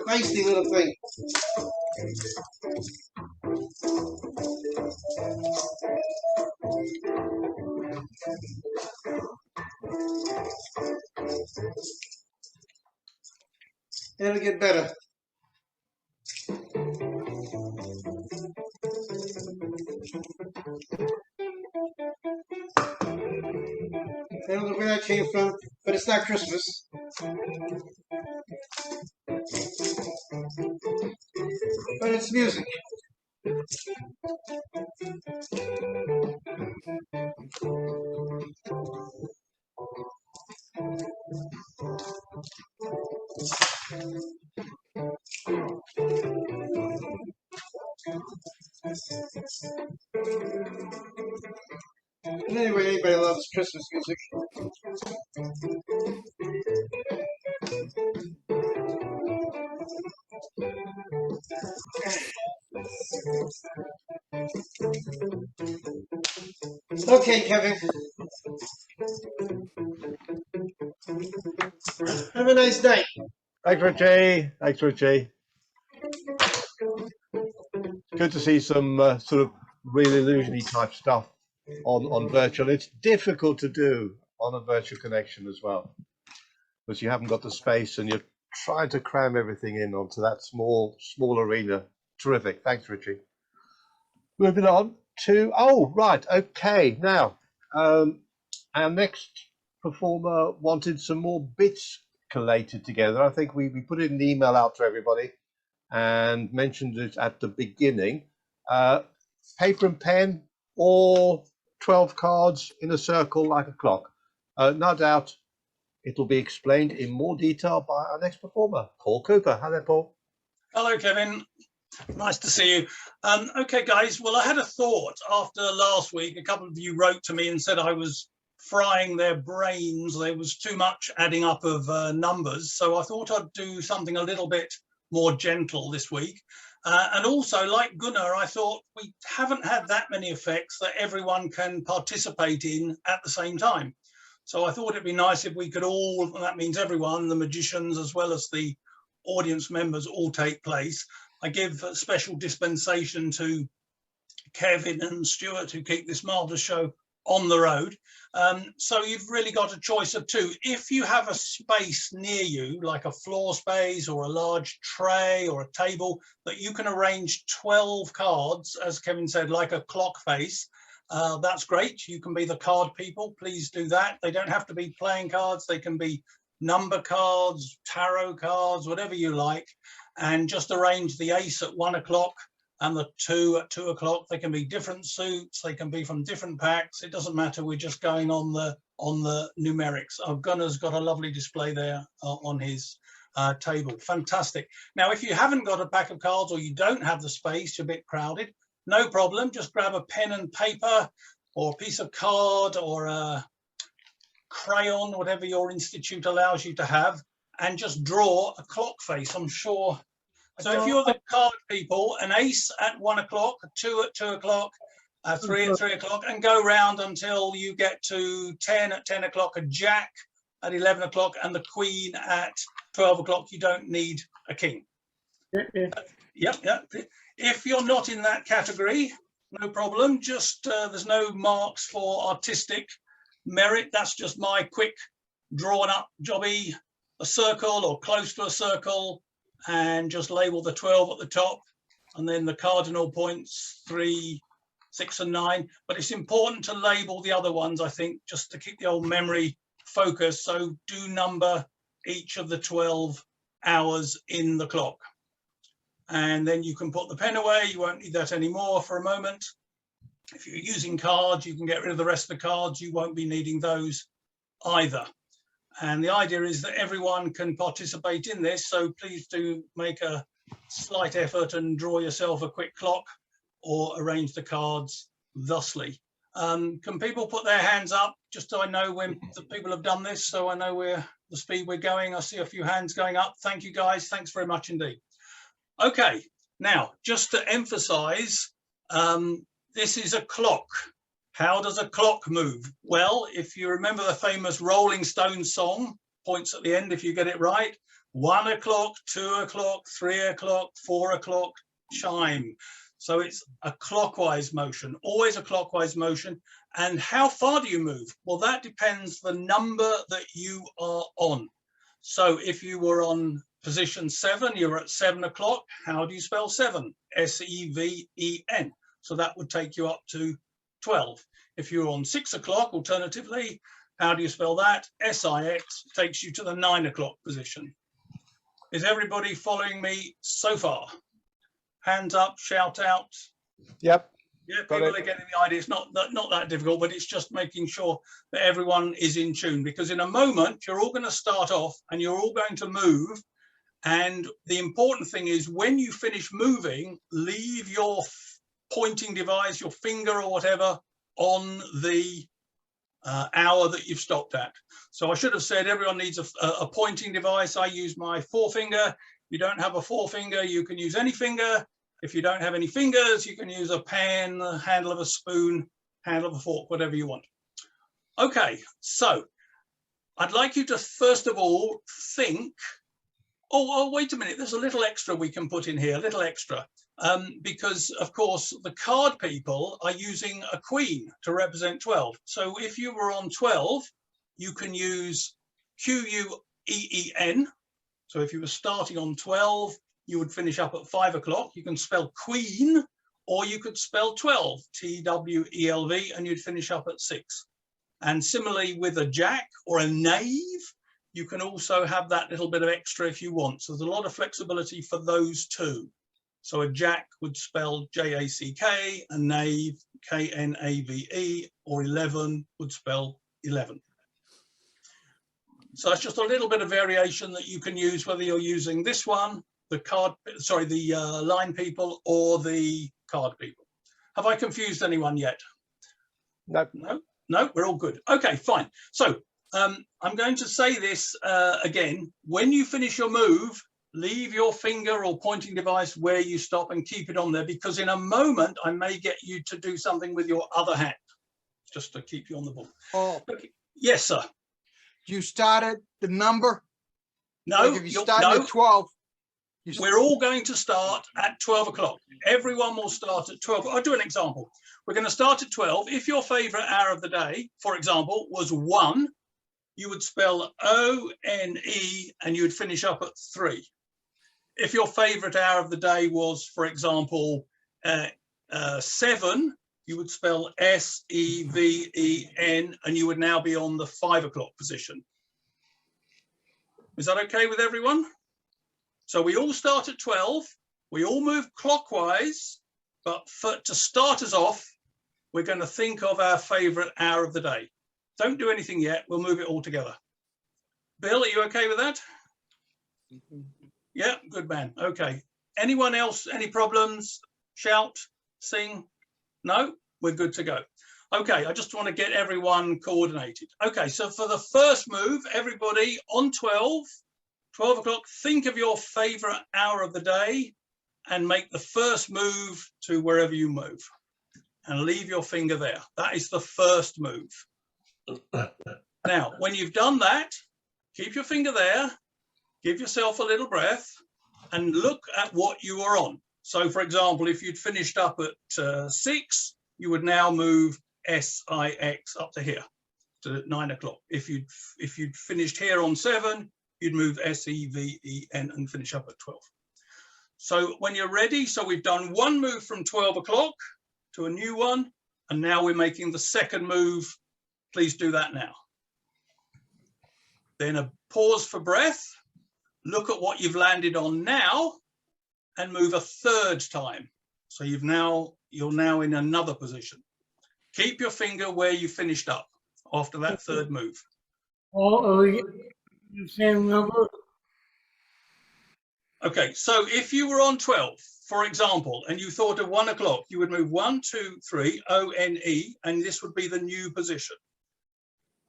Feisty little thing. It'll get better. I don't know where that came from, but it's not Christmas. But it's music. And anyway, anybody loves Christmas music. Okay, Kevin. Have a nice night. Thanks, Richie. Thanks, Richie. Good to see some sort of real illusion-y type stuff on virtual. It's difficult to do on a virtual connection as well, because you haven't got the space and you're trying to cram everything in onto that small arena. Terrific. Thanks, Richie. Moving on to, right, okay. Now, our next performer wanted some more bits collated together. I think we put an email out to everybody and mentioned it at the beginning. Paper and pen or 12 cards in a circle like a clock. No doubt it'll be explained in more detail by our next performer, Paul Cooper. Hi there, Paul. Hello, Kevin. Nice to see you. Okay, guys. Well, I had a thought after last week. A couple of you wrote to me and said I was frying their brains. There was too much adding up of numbers. So I thought I'd do something a little bit more gentle this week. And also, like Gunnar, I thought we haven't had that many effects that everyone can participate in at the same time. So I thought it'd be nice if we could all, and that means everyone, the magicians as well as the audience members, all take place. I give a special dispensation to Kevin and Stuart, who keep this marvelous show on the road. So you've really got a choice of two. If you have a space near you, like a floor space or a large tray or a table, that you can arrange 12 cards, as Kevin said, like a clock face, that's great. You can be the card people. Please do that. They don't have to be playing cards. They can be number cards, tarot cards, whatever you like, and just arrange the ace at 1 o'clock and the 2 at 2 o'clock. They can be different suits. They can be from different packs. It doesn't matter. We're just going on the numerics. Gunnar's got a lovely display there on his table. Fantastic. Now, if you haven't got a pack of cards or you don't have the space, you're a bit crowded, no problem. Just grab a pen and paper or a piece of card or a crayon, whatever your institute allows you to have, and just draw a clock face. I'm sure. So if you're the card people, an ace at 1 o'clock, a 2 at 2 o'clock, a 3 at 3 o'clock, and go round until you get to 10 at 10 o'clock, a jack at 11 o'clock, and the queen at 12 o'clock. You don't need a king. Yep. If you're not in that category, no problem. Just there's no marks for artistic merit. That's just my quick drawn up jobby, a circle or close to a circle, and just label the 12 at the top, and then the cardinal points 3, 6 and 9. But it's important to label the other ones, I think, just to keep the old memory focused. So do number each of the 12 hours in the clock, and then you can put the pen away. You won't need that anymore for a moment. If you're using cards, you can get rid of the rest of the cards. You won't be needing those either. And the idea is that everyone can participate in this. So please do make a slight effort and draw yourself a quick clock or arrange the cards thusly. Can people put their hands up just so I know when the people have done this, so I know the speed we're going? I see a few hands going up. Thank you, guys. Thanks very much indeed. Okay, now just to emphasize, this is a clock. How does a clock move? Well, if you remember the famous Rolling Stones song, points at the end if you get it right, 1 o'clock, 2 o'clock, 3 o'clock, 4 o'clock, chime. So it's a clockwise motion, always a clockwise motion. And how far do you move? Well, that depends the number that you are on. So if you were on position 7, you're at 7 o'clock. How do you spell 7? S-E-V-E-N. So that would take you up to 12. If you're on 6 o'clock, alternatively, how do you spell that? S-I-X, takes you to the 9 o'clock position. Is everybody following me so far? Hands up, shout out. Yep. Yeah, people are getting the idea. It's not that difficult, but it's just making sure that everyone is in tune, because in a moment, you're all going to start off and you're all going to move. And the important thing is when you finish moving, leave your pointing device, your finger or whatever, on the hour that you've stopped at. So I should have said everyone needs a pointing device. I use my forefinger. If you don't have a forefinger, you can use any finger. If you don't have any fingers, you can use a pen, the handle of a spoon, handle of a fork, whatever you want. Okay, so I'd like you to first of all think, oh, wait a minute, there's a little extra we can put in here, a little extra. Because of course the card people are using a queen to represent 12. So if you were on 12, you can use Queen. So if you were starting on 12, you would finish up at 5 o'clock. You can spell queen, or you could spell 12, TWELV, and you'd finish up at 6. And similarly with a jack or a knave, you can also have that little bit of extra if you want. So there's a lot of flexibility for those two. So a jack would spell J-A-C-K, a knave, K-N-A-V-E, or 11 would spell 11. So that's just a little bit of variation that you can use, whether you're using this one, the line people, or the card people. Have I confused anyone yet? No. No, we're all good. Okay, fine. So I'm going to say this again. When you finish your move, leave your finger or pointing device where you stop and keep it on there, because in a moment I may get you to do something with your other hand, just to keep you on the ball. Oh, okay. Yes, sir. You started the number? No, like if you started at 12. We're all going to start at 12 o'clock. Everyone will start at 12. I'll do an example. We're going to start at 12. If your favorite hour of the day, for example, was 1, you would spell O-N-E and you would finish up at 3. If your favorite hour of the day was, for example, 7, you would spell S-E-V-E-N and you would now be on the 5 o'clock position. Is that okay with everyone? So we all start at 12, we all move clockwise, but to start us off, we're going to think of our favorite hour of the day. Don't do anything yet, we'll move it all together. Bill, are you okay with that? Yeah, good man. Okay. Anyone else, any problems? Shout, sing? No? We're good to go. Okay, I just want to get everyone coordinated. Okay, so for the first move, everybody on 12 o'clock, think of your favorite hour of the day and make the first move to wherever you move. And leave your finger there. That is the first move. Now, when you've done that, keep your finger there. Give yourself a little breath and look at what you are on. So, for example, if you'd finished up at 6, you would now move S-I-X up to here, to 9 o'clock. If you'd finished here on 7, you'd move S-E-V-E-N and finish up at 12. So when you're ready, so we've done one move from 12 o'clock to a new one, and now we're making the second move. Please do that now. Then a pause for breath. Look at what you've landed on now and move a third time. So you're now in another position. Keep your finger where you finished up after that third move. The same number? Okay, so if you were on 12, for example, and you thought of 1 o'clock, you would move 1, 2, 3, O-N-E, and this would be the new position.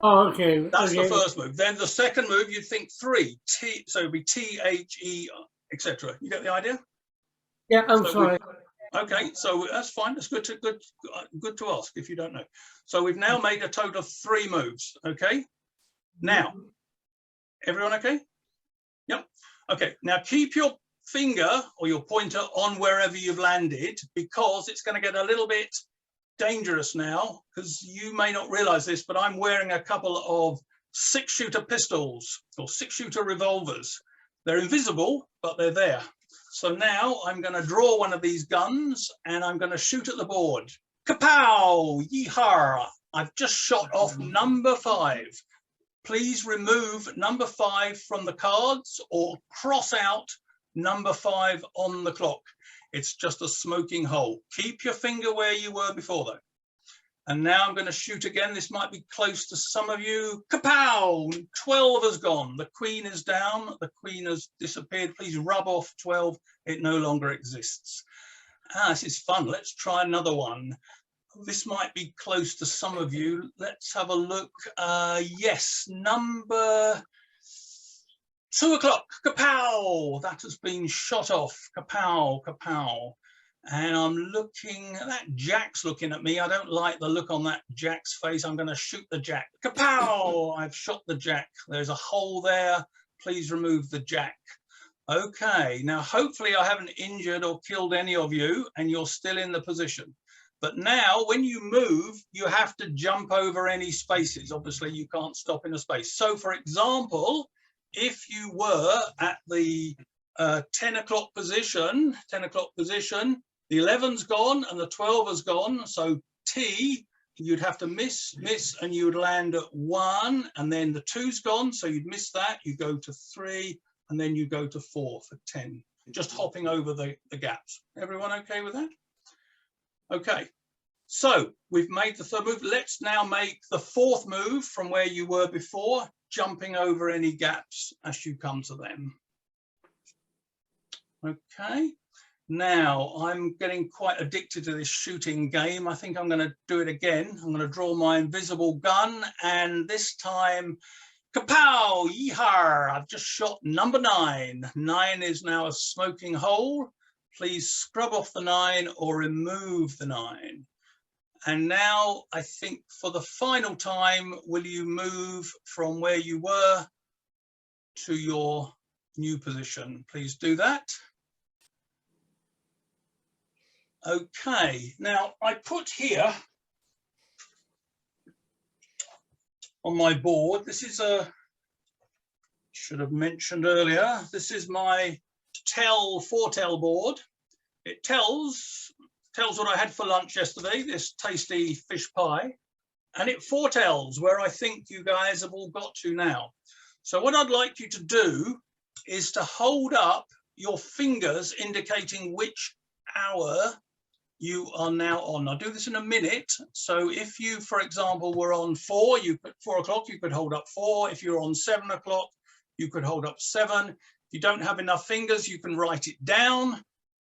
Oh, okay. That's the first move. Then the second move, you'd think 3, T, so it would be T-H-E, etc. You get the idea? Yeah, I'm sorry. Okay, so that's fine. That's good to ask if you don't know. So we've now made a total of 3 moves. Okay. Now, everyone okay? Yep. Okay. Now keep your finger or your pointer on wherever you've landed, because it's going to get a little bit dangerous now, because you may not realize this, but I'm wearing a couple of 6-shooter pistols or 6-shooter revolvers. They're invisible, but they're there. So now I'm going to draw one of these guns and I'm going to shoot at the board. Kapow! Yeehaw! I've just shot off number 5. Please remove number 5 from the cards or cross out number 5 on the clock. It's just a smoking hole. Keep your finger where you were before though. And now I'm going to shoot again. This might be close to some of you. Kapow! 12 has gone. The queen is down. The queen has disappeared. Please rub off 12. It no longer exists. This is fun. Let's try another one. This might be close to some of you. Let's have a look. Yes, number 2 o'clock. Kapow! That has been shot off. Kapow, kapow. And I'm looking, that Jack's looking at me. I don't like the look on that Jack's face. I'm going to shoot the Jack. Kapow! I've shot the Jack. There's a hole there. Please remove the Jack. Okay, now hopefully I haven't injured or killed any of you and you're still in the position. But now when you move, you have to jump over any spaces. Obviously, you can't stop in a space. So for example, if you were at the 10 o'clock position, the 11's gone and the 12 has gone. So T, you'd have to miss, and you would land at 1, and then the 2's gone. So you'd miss that. You go to 3, and then you go to 4 for 10. Just hopping over the gaps. Everyone okay with that? Okay. So we've made the third move. Let's now make the fourth move from where you were before, jumping over any gaps as you come to them. Okay. Now, I'm getting quite addicted to this shooting game. I think I'm going to do it again. I'm going to draw my invisible gun, and this time, kapow, yeehaw, I've just shot number 9. 9 is now a smoking hole. Please scrub off the 9 or remove the 9. And now, I think for the final time, will you move from where you were to your new position? Please do that. Okay, now I put here on my board, this is should have mentioned earlier, this is my foretell board. It tells what I had for lunch yesterday, this tasty fish pie, and it foretells where I think you guys have all got to now. So what I'd like you to do is to hold up your fingers indicating which hour you are now on. I'll do this in a minute. So if you, for example, were on 4, 4 o'clock, you could hold up 4. If you're on 7 o'clock, you could hold up 7. If you don't have enough fingers, you can write it down.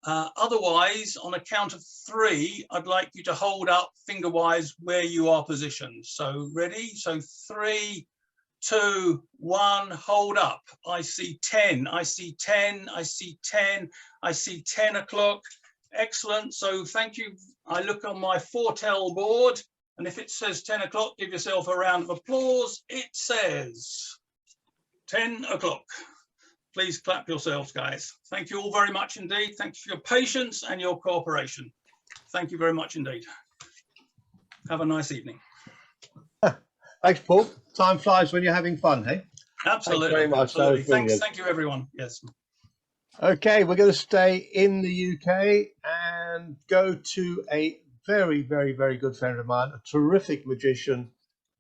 Otherwise, on a count of 3, I'd like you to hold up finger-wise where you are positioned. So ready? So 3, 2, 1, hold up. I see 10, I see 10, I see 10, I see 10 o'clock. Excellent. So thank you. I look on my foretell board, and if it says 10 o'clock, give yourself a round of applause. It says 10 o'clock. Please clap yourselves, guys. Thank you all very much indeed. Thank you for your patience and your cooperation. Thank you very much indeed. Have a nice evening. Thanks, Paul. Time flies when you're having fun, hey? Absolutely. Thanks very much. Absolutely. Thank you, everyone. Yes. Okay, we're going to stay in the UK and go to a very, very, very good friend of mine, a terrific magician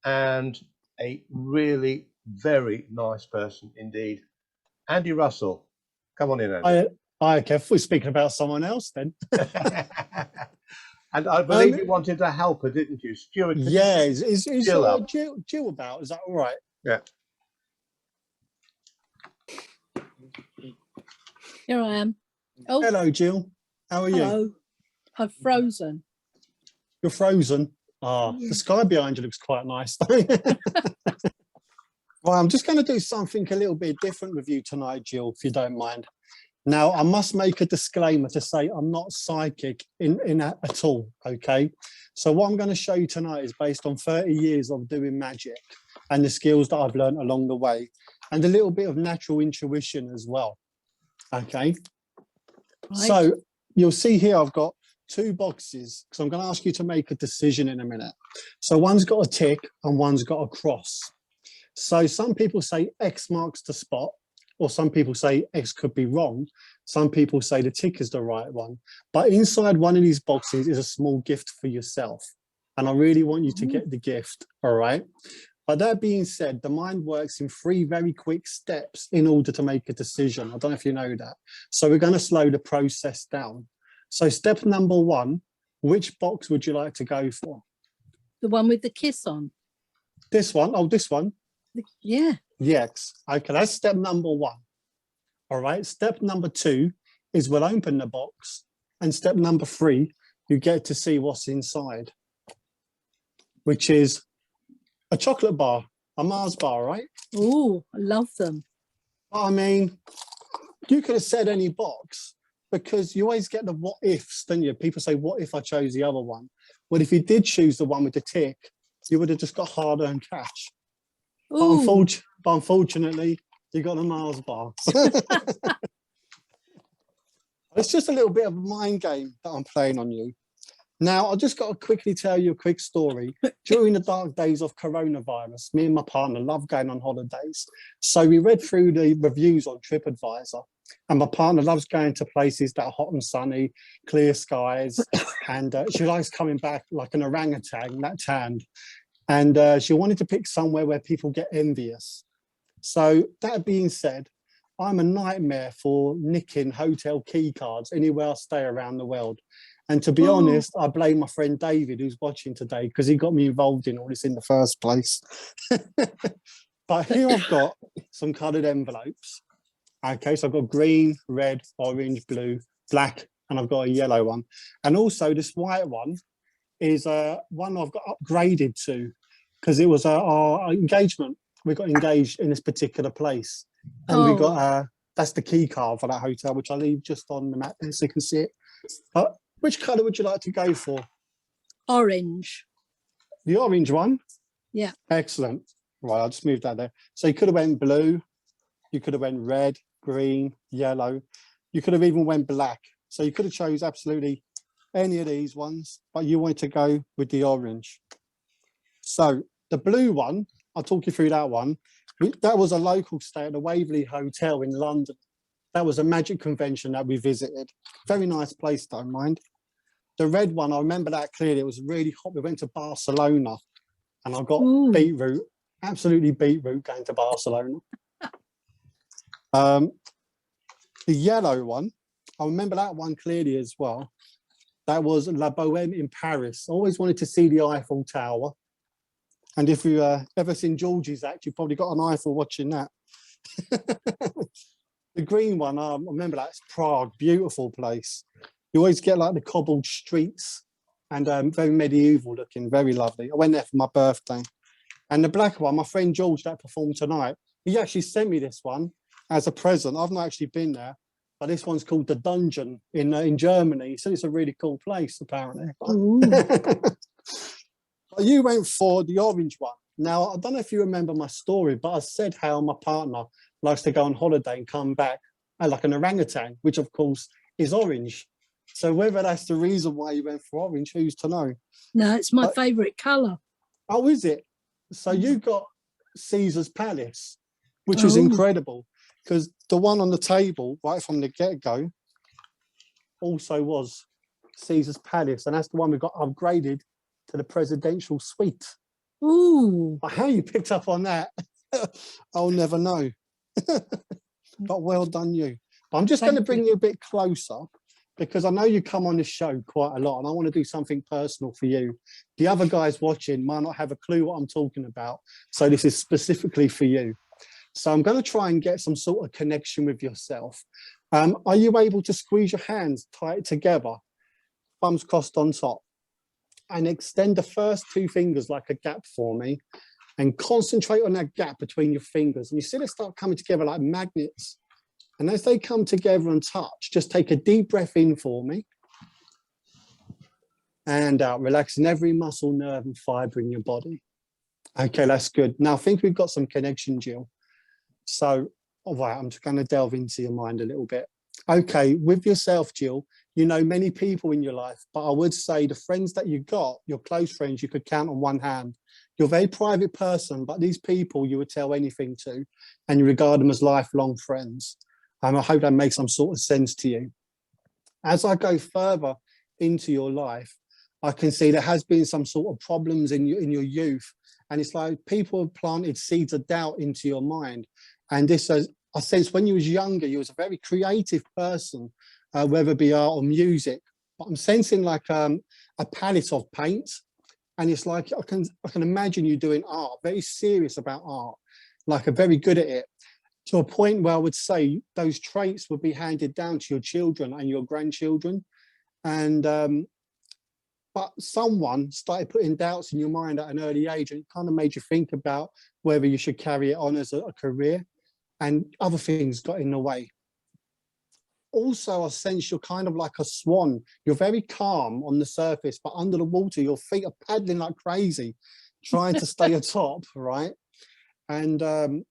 and a really very nice person indeed. Andy Russell. Come on in, Andy. Hi, Kev. We're speaking about someone else then. And I believe you wanted a helper, didn't you? Stuart? Yeah, is Jill about? Is that all right? Yeah. Here I am. Oh, hello, Jill. How are you? I've frozen. You're frozen? Ah, the sky behind you looks quite nice. Well, I'm just going to do something a little bit different with you tonight, Jill, if you don't mind. Now, I must make a disclaimer to say I'm not psychic at all, okay? So what I'm going to show you tonight is based on 30 years of doing magic and the skills that I've learned along the way, and a little bit of natural intuition as well, okay? Right. So you'll see here I've got 2 boxes, because I'm going to ask you to make a decision in a minute. So one's got a tick and one's got a cross. So some people say X marks the spot, or some people say X could be wrong. Some people say the tick is the right one. But inside one of these boxes is a small gift for yourself. And I really want you to get the gift, all right? But that being said, the mind works in 3 very quick steps in order to make a decision. I don't know if you know that. So we're going to slow the process down. So step number 1, which box would you like to go for? The one with the kiss on. This one? Oh, this one? Yeah. Yes. Okay, that's step number 1. All right. Step number 2 is we'll open the box. And step number 3, you get to see what's inside, which is a chocolate bar, a Mars bar, right? Oh, I love them. I mean, you could have said any box, because you always get the what ifs, don't you? People say, what if I chose the other one? Well, if you did choose the one with the tick, you would have just got hard-earned cash. But, unfortunately, you got a Mars bar. It's just a little bit of a mind game that I'm playing on you. Now, I've just got to quickly tell you a quick story. During the dark days of coronavirus, me and my partner love going on holidays. So we read through the reviews on TripAdvisor, and my partner loves going to places that are hot and sunny, clear skies, and she likes coming back like an orangutan, that tanned. And she wanted to pick somewhere where people get envious. So that being said, I'm a nightmare for nicking hotel key cards anywhere I stay around the world. And to be honest, I blame my friend David, who's watching today, because he got me involved in all this in the first place. But here I've got some coloured envelopes. Okay, so I've got green, red, orange, blue, black, and I've got a yellow one. And also this white one is one I've got upgraded to, because it was our engagement. We got engaged in this particular place. And we got, that's the key card for that hotel, which I leave just on the map there so you can see it. But which colour would you like to go for? Orange. The orange one? Yeah. Excellent. Right, I'll just move that there. So you could have went blue, you could have went red, green, yellow. You could have even went black. So you could have chose absolutely any of these ones, but you wanted to go with the orange. So the blue one, I'll talk you through that one. That was a local stay at the Waverley Hotel in London. That was a magic convention that we visited. Very nice place, don't mind. The red one, I remember that clearly. It was really hot. We went to Barcelona and I got beetroot, absolutely beetroot going to Barcelona. The yellow one, I remember that one clearly as well. That was La Bohème in Paris. I always wanted to see the Eiffel Tower. And if you ever seen Georgie's Act, you've probably got an Eiffel watching that. The green one, I remember that's Prague, beautiful place. You always get like the cobbled streets and very medieval looking, very lovely. I went there for my birthday. And the black one, my friend George that performed tonight, he actually sent me this one as a present. I've not actually been there, but this one's called The Dungeon in Germany. He said it's a really cool place, apparently. You went for the orange one. Now, I don't know if you remember my story, but I said how my partner likes to go on holiday and come back like an orangutan, which of course is orange. So whether that's the reason why you went for orange, who's to know? No, it's my favourite colour. Oh, is it? So you got Caesar's Palace, which is incredible, because the one on the table right from the get-go also was Caesar's Palace, and that's the one we got upgraded to the presidential suite. Ooh. How you picked up on that, I'll never know. But well done you. But I'm just going to bring you a bit closer, because I know you come on this show quite a lot and I want to do something personal for you. The other guys watching might not have a clue what I'm talking about, so this is specifically for you. So I'm going to try and get some sort of connection with yourself. Are you able to squeeze your hands tight together, thumbs crossed on top, and extend the first two fingers like a gap for me, and concentrate on that gap between your fingers, and you see they start coming together like magnets. And as they come together and touch, just take a deep breath in for me and out, relaxing every muscle, nerve and fiber in your body. Okay, that's good. Now I think we've got some connection, Jill. So, all right, I'm just going to delve into your mind a little bit. Okay, with yourself, Jill, you know many people in your life, but I would say the friends that you got, your close friends, you could count on one hand. You're a very private person, but these people you would tell anything to, and you regard them as lifelong friends. I hope that makes some sort of sense to you. As I go further into your life, I can see there has been some sort of problems in your youth, and it's like people have planted seeds of doubt into your mind. And this has, I sense when you was younger, you was a very creative person, whether it be art or music. But I'm sensing like a palette of paint, and it's like I can imagine you doing art, very serious about art, like very good at it, to a point where I would say those traits would be handed down to your children and your grandchildren. And but someone started putting doubts in your mind at an early age, and it kind of made you think about whether you should carry it on as a career, and other things got in the way. also I sense you're kind of like a swan. You're very calm on the surface, but under the water, your feet are paddling like crazy, trying to stay atop, right? And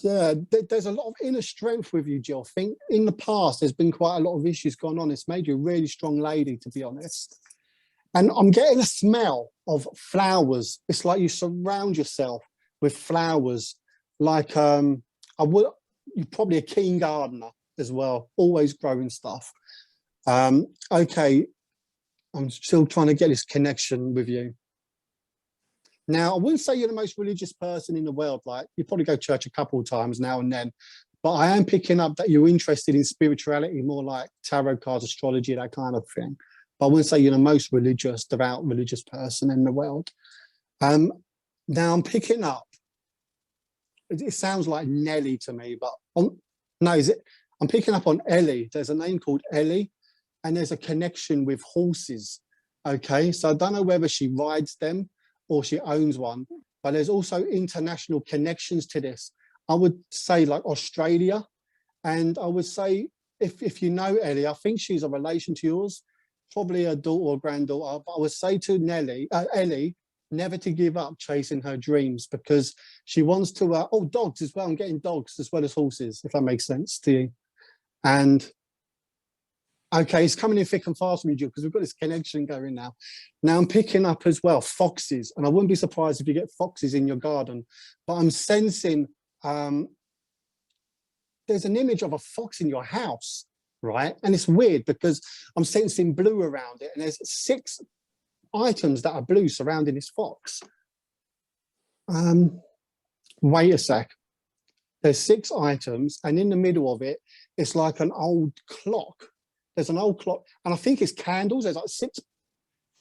yeah, there's a lot of inner strength with you, Jill. I think in the past, there's been quite a lot of issues going on. It's made you a really strong lady, to be honest. And I'm getting a smell of flowers. It's like you surround yourself with flowers. Like you're probably a keen gardener as well, always growing stuff. Okay, I'm still trying to get this connection with you. Now, I wouldn't say you're the most religious person in the world. Like, you probably go to church a couple of times now and then, but I am picking up that you're interested in spirituality, more like tarot cards, astrology, that kind of thing. But I wouldn't say you're the most religious, devout religious person in the world. Now I'm picking up, it sounds like Nelly to me, but I'm picking up on Ellie. There's a name called Ellie, and there's a connection with horses. Okay, so I don't know whether she rides them or she owns one, but there's also international connections to this. I would say like Australia, and I would say if you know Ellie, I think she's a relation to yours, probably a daughter or granddaughter, but I would say to Ellie, never to give up chasing her dreams, because she wants to, dogs as well. I'm getting dogs as well as horses, if that makes sense to you. And okay, it's coming in thick and fast with you, because we've got this connection going now. Now I'm picking up as well foxes, and I wouldn't be surprised if you get foxes in your garden, but I'm sensing there's an image of a fox in your house, right? And it's weird because I'm sensing blue around it, and there's 6 items that are blue surrounding this fox. Wait a sec. There's 6 items, and in the middle of it, it's like an old clock. There's an old clock, and I think it's candles. There's like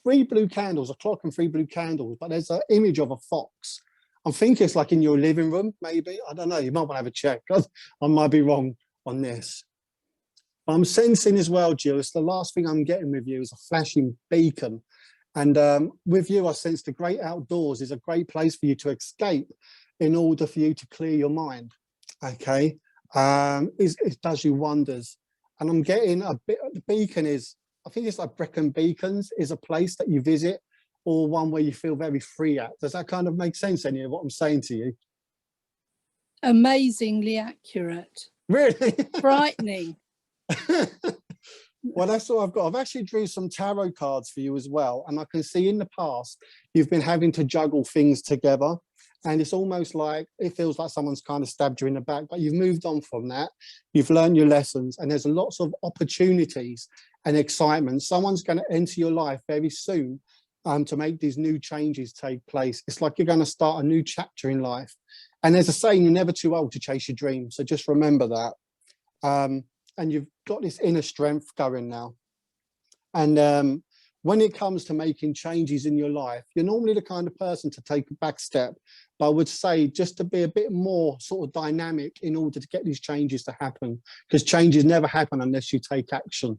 3 blue candles, a clock and 3 blue candles, but there's an image of a fox. I'm thinking it's like in your living room, maybe. I don't know. You might want to have a check. I might be wrong on this. I'm sensing as well, Jill, it's the last thing I'm getting with you is a flashing beacon. And with you, I sense the great outdoors is a great place for you to escape in order for you to clear your mind. Okay, it does you wonders. And I'm getting a bit, the beacon is, I think it's like Brecon Beacons is a place that you visit, or one where you feel very free at. Does that kind of make sense, any of what I'm saying to you? Amazingly accurate. Really? Frightening. Well, that's all I've got. I've actually drew some tarot cards for you as well. And I can see in the past, you've been having to juggle things together. And it's almost like, it feels like someone's kind of stabbed you in the back, but you've moved on from that. You've learned your lessons, and there's lots of opportunities and excitement. Someone's going to enter your life very soon to make these new changes take place. It's like you're going to start a new chapter in life. And there's a saying, you're never too old to chase your dreams. So just remember that. And you've got this inner strength going now. And when it comes to making changes in your life, you're normally the kind of person to take a back step. But I would say just to be a bit more sort of dynamic in order to get these changes to happen, because changes never happen unless you take action.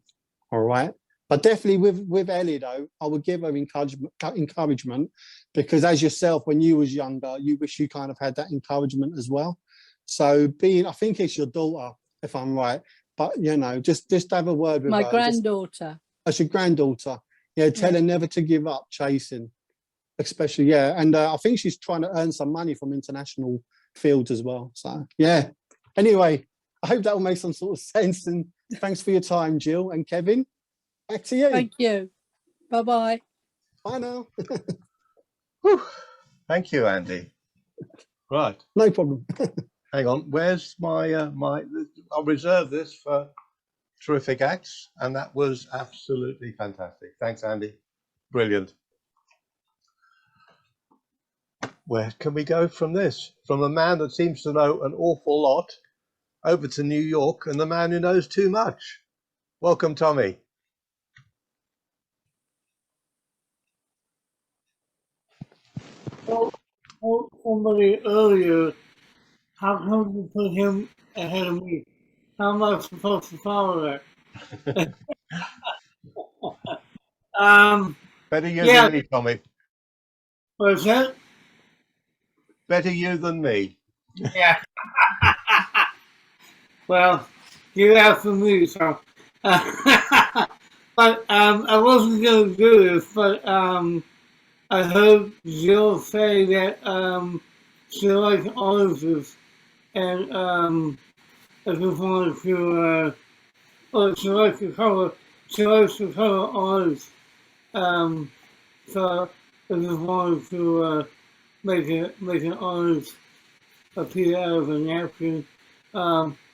All right. But definitely with Ellie, though, I would give her encouragement, because as yourself, when you was younger, you wish you kind of had that encouragement as well. So I think it's your daughter, if I'm right. But, you know, just have a word with her. My granddaughter. That's your granddaughter. Yeah, tell her never to give up chasing, especially, yeah. And I think she's trying to earn some money from international fields as well. So, yeah. Anyway, I hope that will make some sort of sense. And thanks for your time, Jill and Kevin. Back to you. Thank you. Bye-bye. Bye now. Thank you, Andy. Right. No problem. Hang on. Where's my I'll reserve this for terrific acts, and that was absolutely fantastic. Thanks, Andy. Brilliant. Where can we go from this? From a man that seems to know an awful lot over to New York and the man who knows too much. Welcome, Tommy. Told somebody earlier, how come you put him ahead of me? How am I supposed to follow that? Better you than me, Tommy. What's that? Better you than me. Yeah. Well, get out for me. So, but I wasn't going to do this, but I heard Jill say that she likes oranges, and I just wanted to, well, she likes the color orange. So I just wanted to make an orange appear out of a napkin.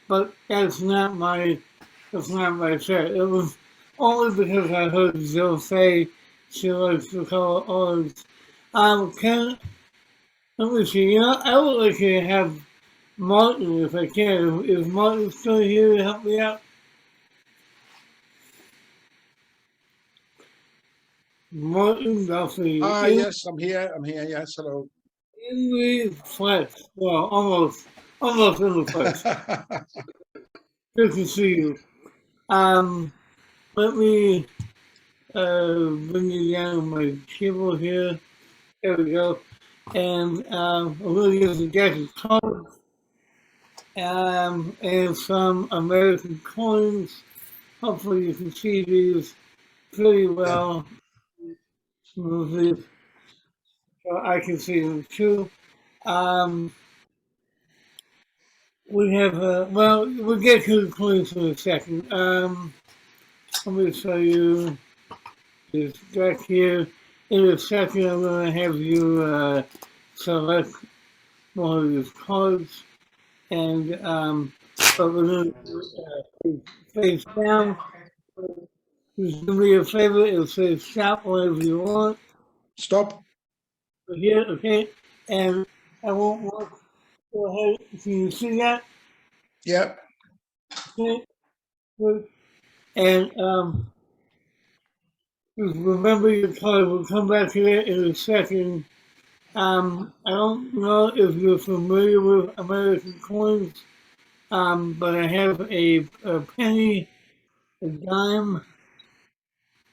But that's not my set. It was only because I heard Jill say she likes the color orange. Let me see, you know, I would like to have Martin if I can. Is Martin still here to help me out? Martin Duffy. Yes, I'm here. Yes, hello. In the flesh. Well, almost in the flesh. Good to see you. Let me bring you down my table here. There we go. And I'm going to use the deck of cards and some American coins. Hopefully you can see these pretty well. So I can see them too. We have, well, we'll get to the coins in a second. Let me show you this deck here. In a second, I'm going to have you select one of these cards. And, but we're going to face down. Just do me a favor and say stop whenever you want. Stop. Here, okay? And I won't work. Go ahead. Can you see that? Yep. Okay. Good. And just remember your card. We'll come back to that in a second. I don't know if you're familiar with American coins, but I have a penny, a dime,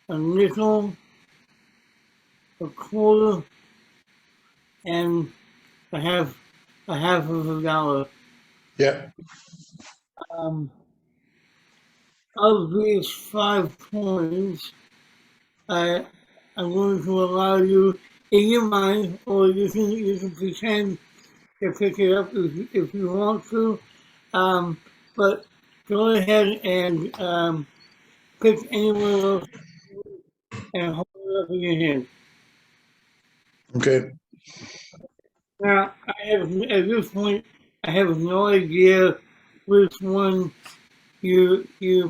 a nickel, a quarter, and a half of a dollar. Yeah. Of these 5 coins, I'm going to allow you in your mind, or you can pretend to pick it up if you want to. But go ahead and pick any one of those and hold it up in your hand. Okay. Now, at this point, I have no idea which one you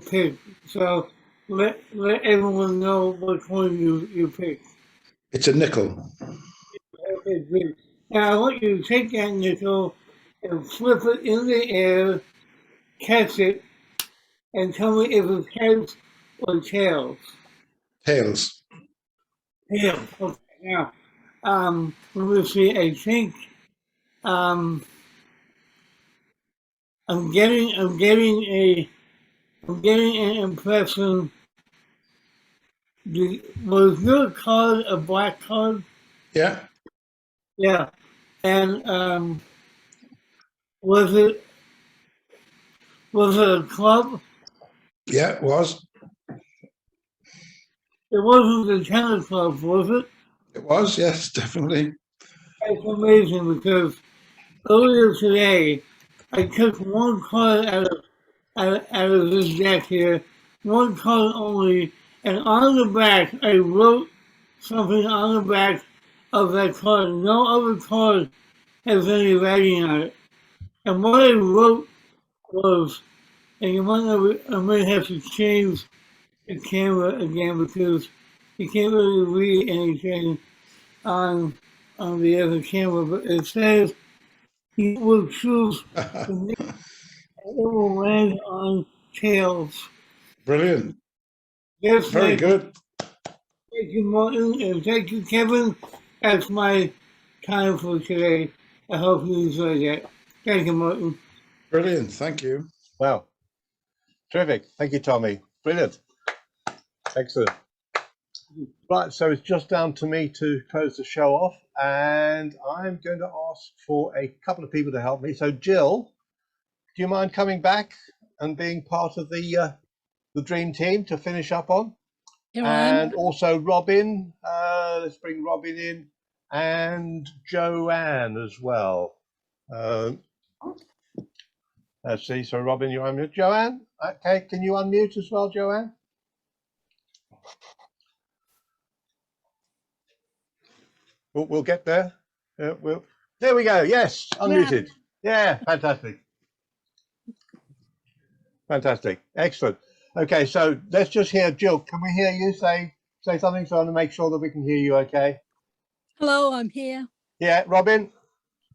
picked. So let everyone know what coin you picked. It's a nickel. Okay, good. Now I want you to take that nickel and flip it in the air, catch it, and tell me if it's heads or tails. Tails. Tails. Okay. Now, let me see. I think I'm getting an impression. Was your card a black card? Yeah. Yeah. And was it a club? Yeah, it was. It wasn't the tennis club, was it? It was, yes, definitely. That's amazing because earlier today I took one card out of this deck here, one card only, and on the back I wrote something on the back of that card. No other card has any writing on it. And what I wrote was, and you might know, I might have to change the camera again because you can't really read anything on the other camera, but it says he will choose the next and it will land on tails. Brilliant. Yes, very good. Thank you, Martin, and thank you, Kevin. That's my time for today. I hope you enjoyed that. Thank you, Martin. Brilliant. Thank you. Wow. Terrific. Thank you, Tommy. Brilliant. Excellent. Right, so it's just down to me to close the show off, and I'm going to ask for a couple of people to help me. So, Jill, do you mind coming back and being part of the dream team to finish up on. Here I am. And also Robin. Let's bring Robin in, and Joanne as well. Let's see. So Robin, you unmute. Joanne, okay, can you unmute as well, Joanne? We'll get there. There we go. Yes, unmuted. Yeah, fantastic. Fantastic. Excellent. Okay, so let's just hear Jill. Can we hear you say something? So I want to make sure that we can hear you okay. Hello, I'm here. Yeah, Robin?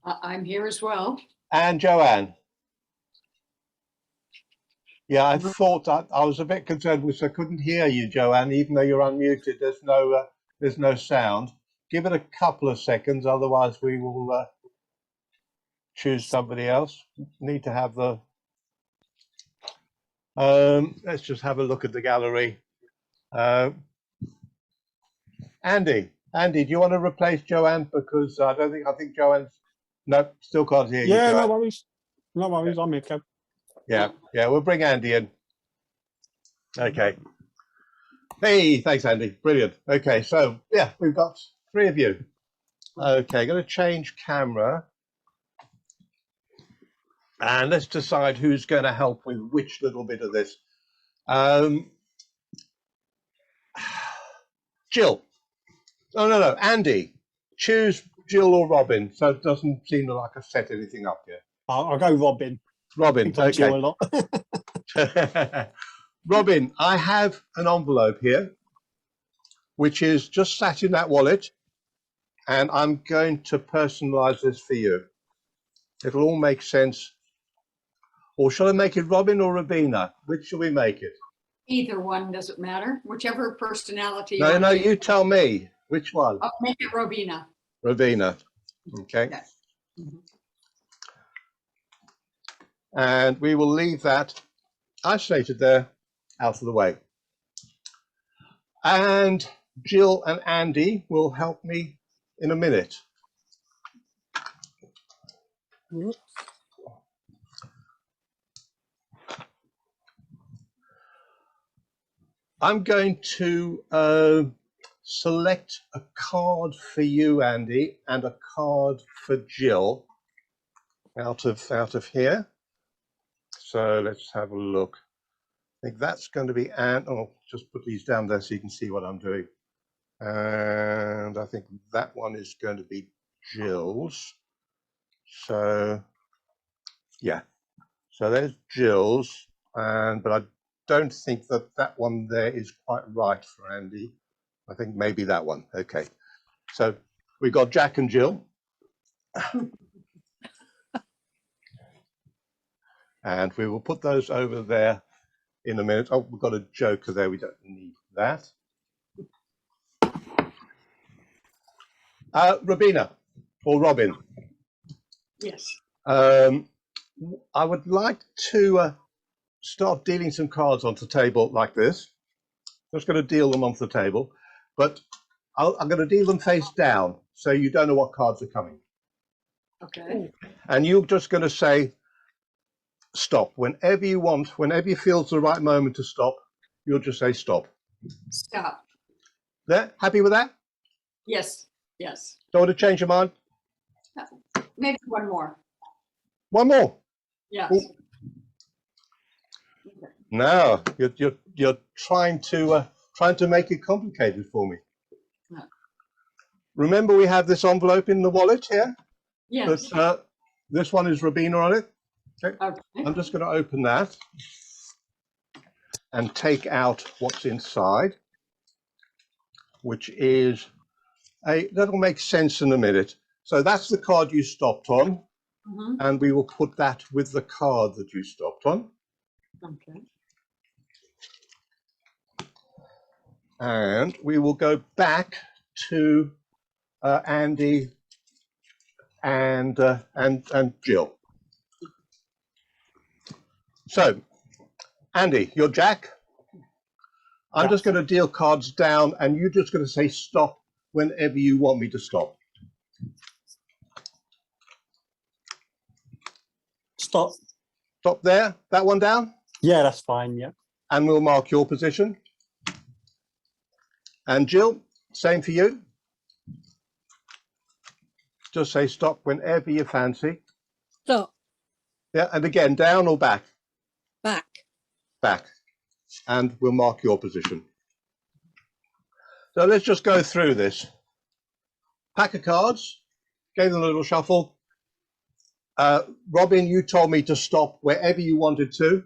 I'm here as well. And Joanne? Yeah, I thought I was a bit concerned because I couldn't hear you, Joanne, even though you're unmuted. There's no sound. Give it a couple of seconds, otherwise we will choose somebody else. Need to have the. Let's just have a look at the gallery. Andy, do you want to replace Joanne? Because I think Joanne's. No, still can't hear you. Yeah, Joanne. No worries. I'm here, Kev. Yeah, we'll bring Andy in. Okay. Hey, thanks, Andy. Brilliant. Okay, so yeah, we've got 3 of you. Okay, going to change camera. And let's decide who's going to help with which little bit of this. Jill. Oh, no, Andy. Choose Jill or Robin, so it doesn't seem like I've set anything up yet. I'll go Robin. Robin, okay. Jill a lot. Robin, I have an envelope here, which is just sat in that wallet, and I'm going to personalize this for you. It'll all make sense. Or shall I make it Robin or Robina? Which shall we make it? Either one doesn't matter. Whichever personality. No, you tell me. Which one? I'll make it Robina. Robina. Okay. Yes. Mm-hmm. And we will leave that isolated there, out of the way. And Jill and Andy will help me in a minute. Whoops. I'm going to select a card for you, Andy, and a card for Jill out of here. So let's have a look. I think that's going to be Anne. Oh, just put these down there so you can see what I'm doing. And I think that one is going to be Jill's. So yeah, so there's Jill's, but I don't think that one there is quite right for Andy. I think maybe that one. Okay, so we got Jack and Jill. And we will put those over there in a minute. Oh, we've got a joker there. We don't need that. Robina or Robin. Yes. I would like to start dealing some cards onto the table like this. I'm just going to deal them onto the table, but I'm going to deal them face down so you don't know what cards are coming. Okay. And you're just going to say stop whenever you want, whenever you feel it's the right moment to stop. You'll just say stop. Stop. There, happy with that? Yes. Yes. Don't want to change your mind? Maybe one more. One more. Yes. Ooh. Okay. No, you're trying to make it complicated for me. No. Remember, we have this envelope in the wallet here. Yes. This one is Robina on it. Okay. Okay. I'm just going to open that and take out what's inside, which is that'll make sense in a minute. So that's the card you stopped on, and we will put that with the card that you stopped on. Okay. And we will go back to Andy and Jill. So, Andy, you're Jack. I'm just going to deal cards down, and you're just going to say stop whenever you want me to stop. Stop. Stop there. That one down? Yeah, that's fine. Yeah. And we'll mark your position. And Jill, same for you. Just say stop whenever you fancy. Stop. Yeah, and again, down or back? Back. Back. And we'll mark your position. So let's just go through this. Pack of cards, gave them a little shuffle. Robin, you told me to stop wherever you wanted to.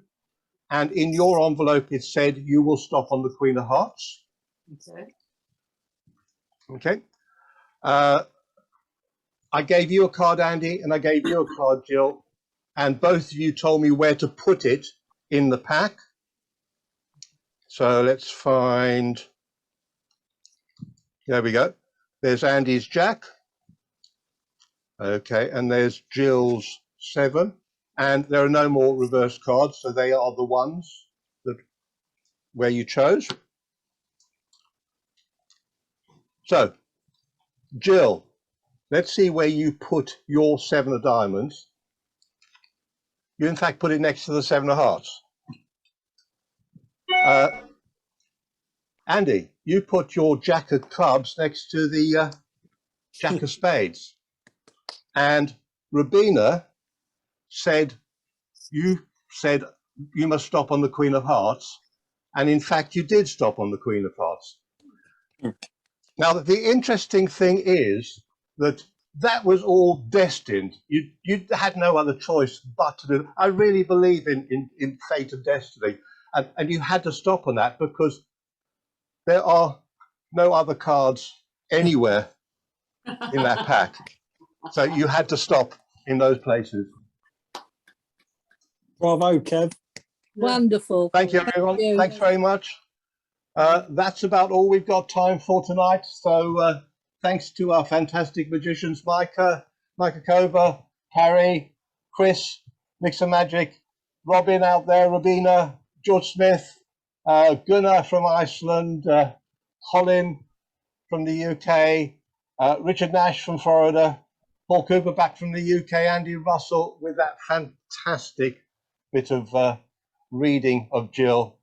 And in your envelope, it said you will stop on the Queen of Hearts. Okay. Okay. I gave you a card, Andy, and I gave you a card, Jill. And both of you told me where to put it in the pack. So let's find, there we go. There's Andy's Jack. Okay, and there's Jill's 7. And there are no more reverse cards, so they are the ones that where you chose. So, Jill, let's see where you put your 7 of diamonds. You in fact put it next to the 7 of hearts. Andy, you put your Jack of clubs next to the Jack of spades. And Robina said, you must stop on the Queen of Hearts. And in fact, you did stop on the Queen of Hearts. Now, the interesting thing is that that was all destined. You had no other choice but to do it. I really believe in fate and destiny. And you had to stop on that because there are no other cards anywhere in that pack. So you had to stop in those places. Bravo, Kev. Wonderful. Thank you, everyone. Thank you. Thanks very much. That's about all we've got time for tonight. So thanks to our fantastic magicians, Micah Kober, Harry, Chris, Nixon Magic, Robin out there, Robina, George Smith, Gunnar from Iceland, Colin from the UK, Richard Nash from Florida, Paul Cooper back from the UK, Andy Russell with that fantastic bit of reading of Jill.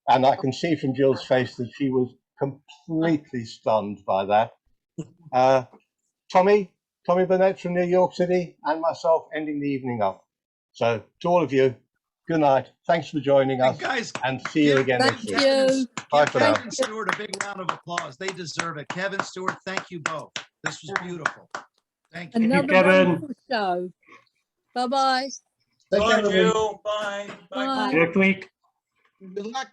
And I can see from Jill's face that she was completely stunned by that. Tommy Burnett from New York City, and myself ending the evening up. So to all of you, good night. Thanks for joining us, guys, and see you again next week. Bye for now. Kevin and Stuart a big round of applause. They deserve it. Kevin, Stuart, thank you both. This was beautiful. Thank you. Another wonderful show. Bye-bye. Bye, Jill. Bye. Bye. Next week. Good luck.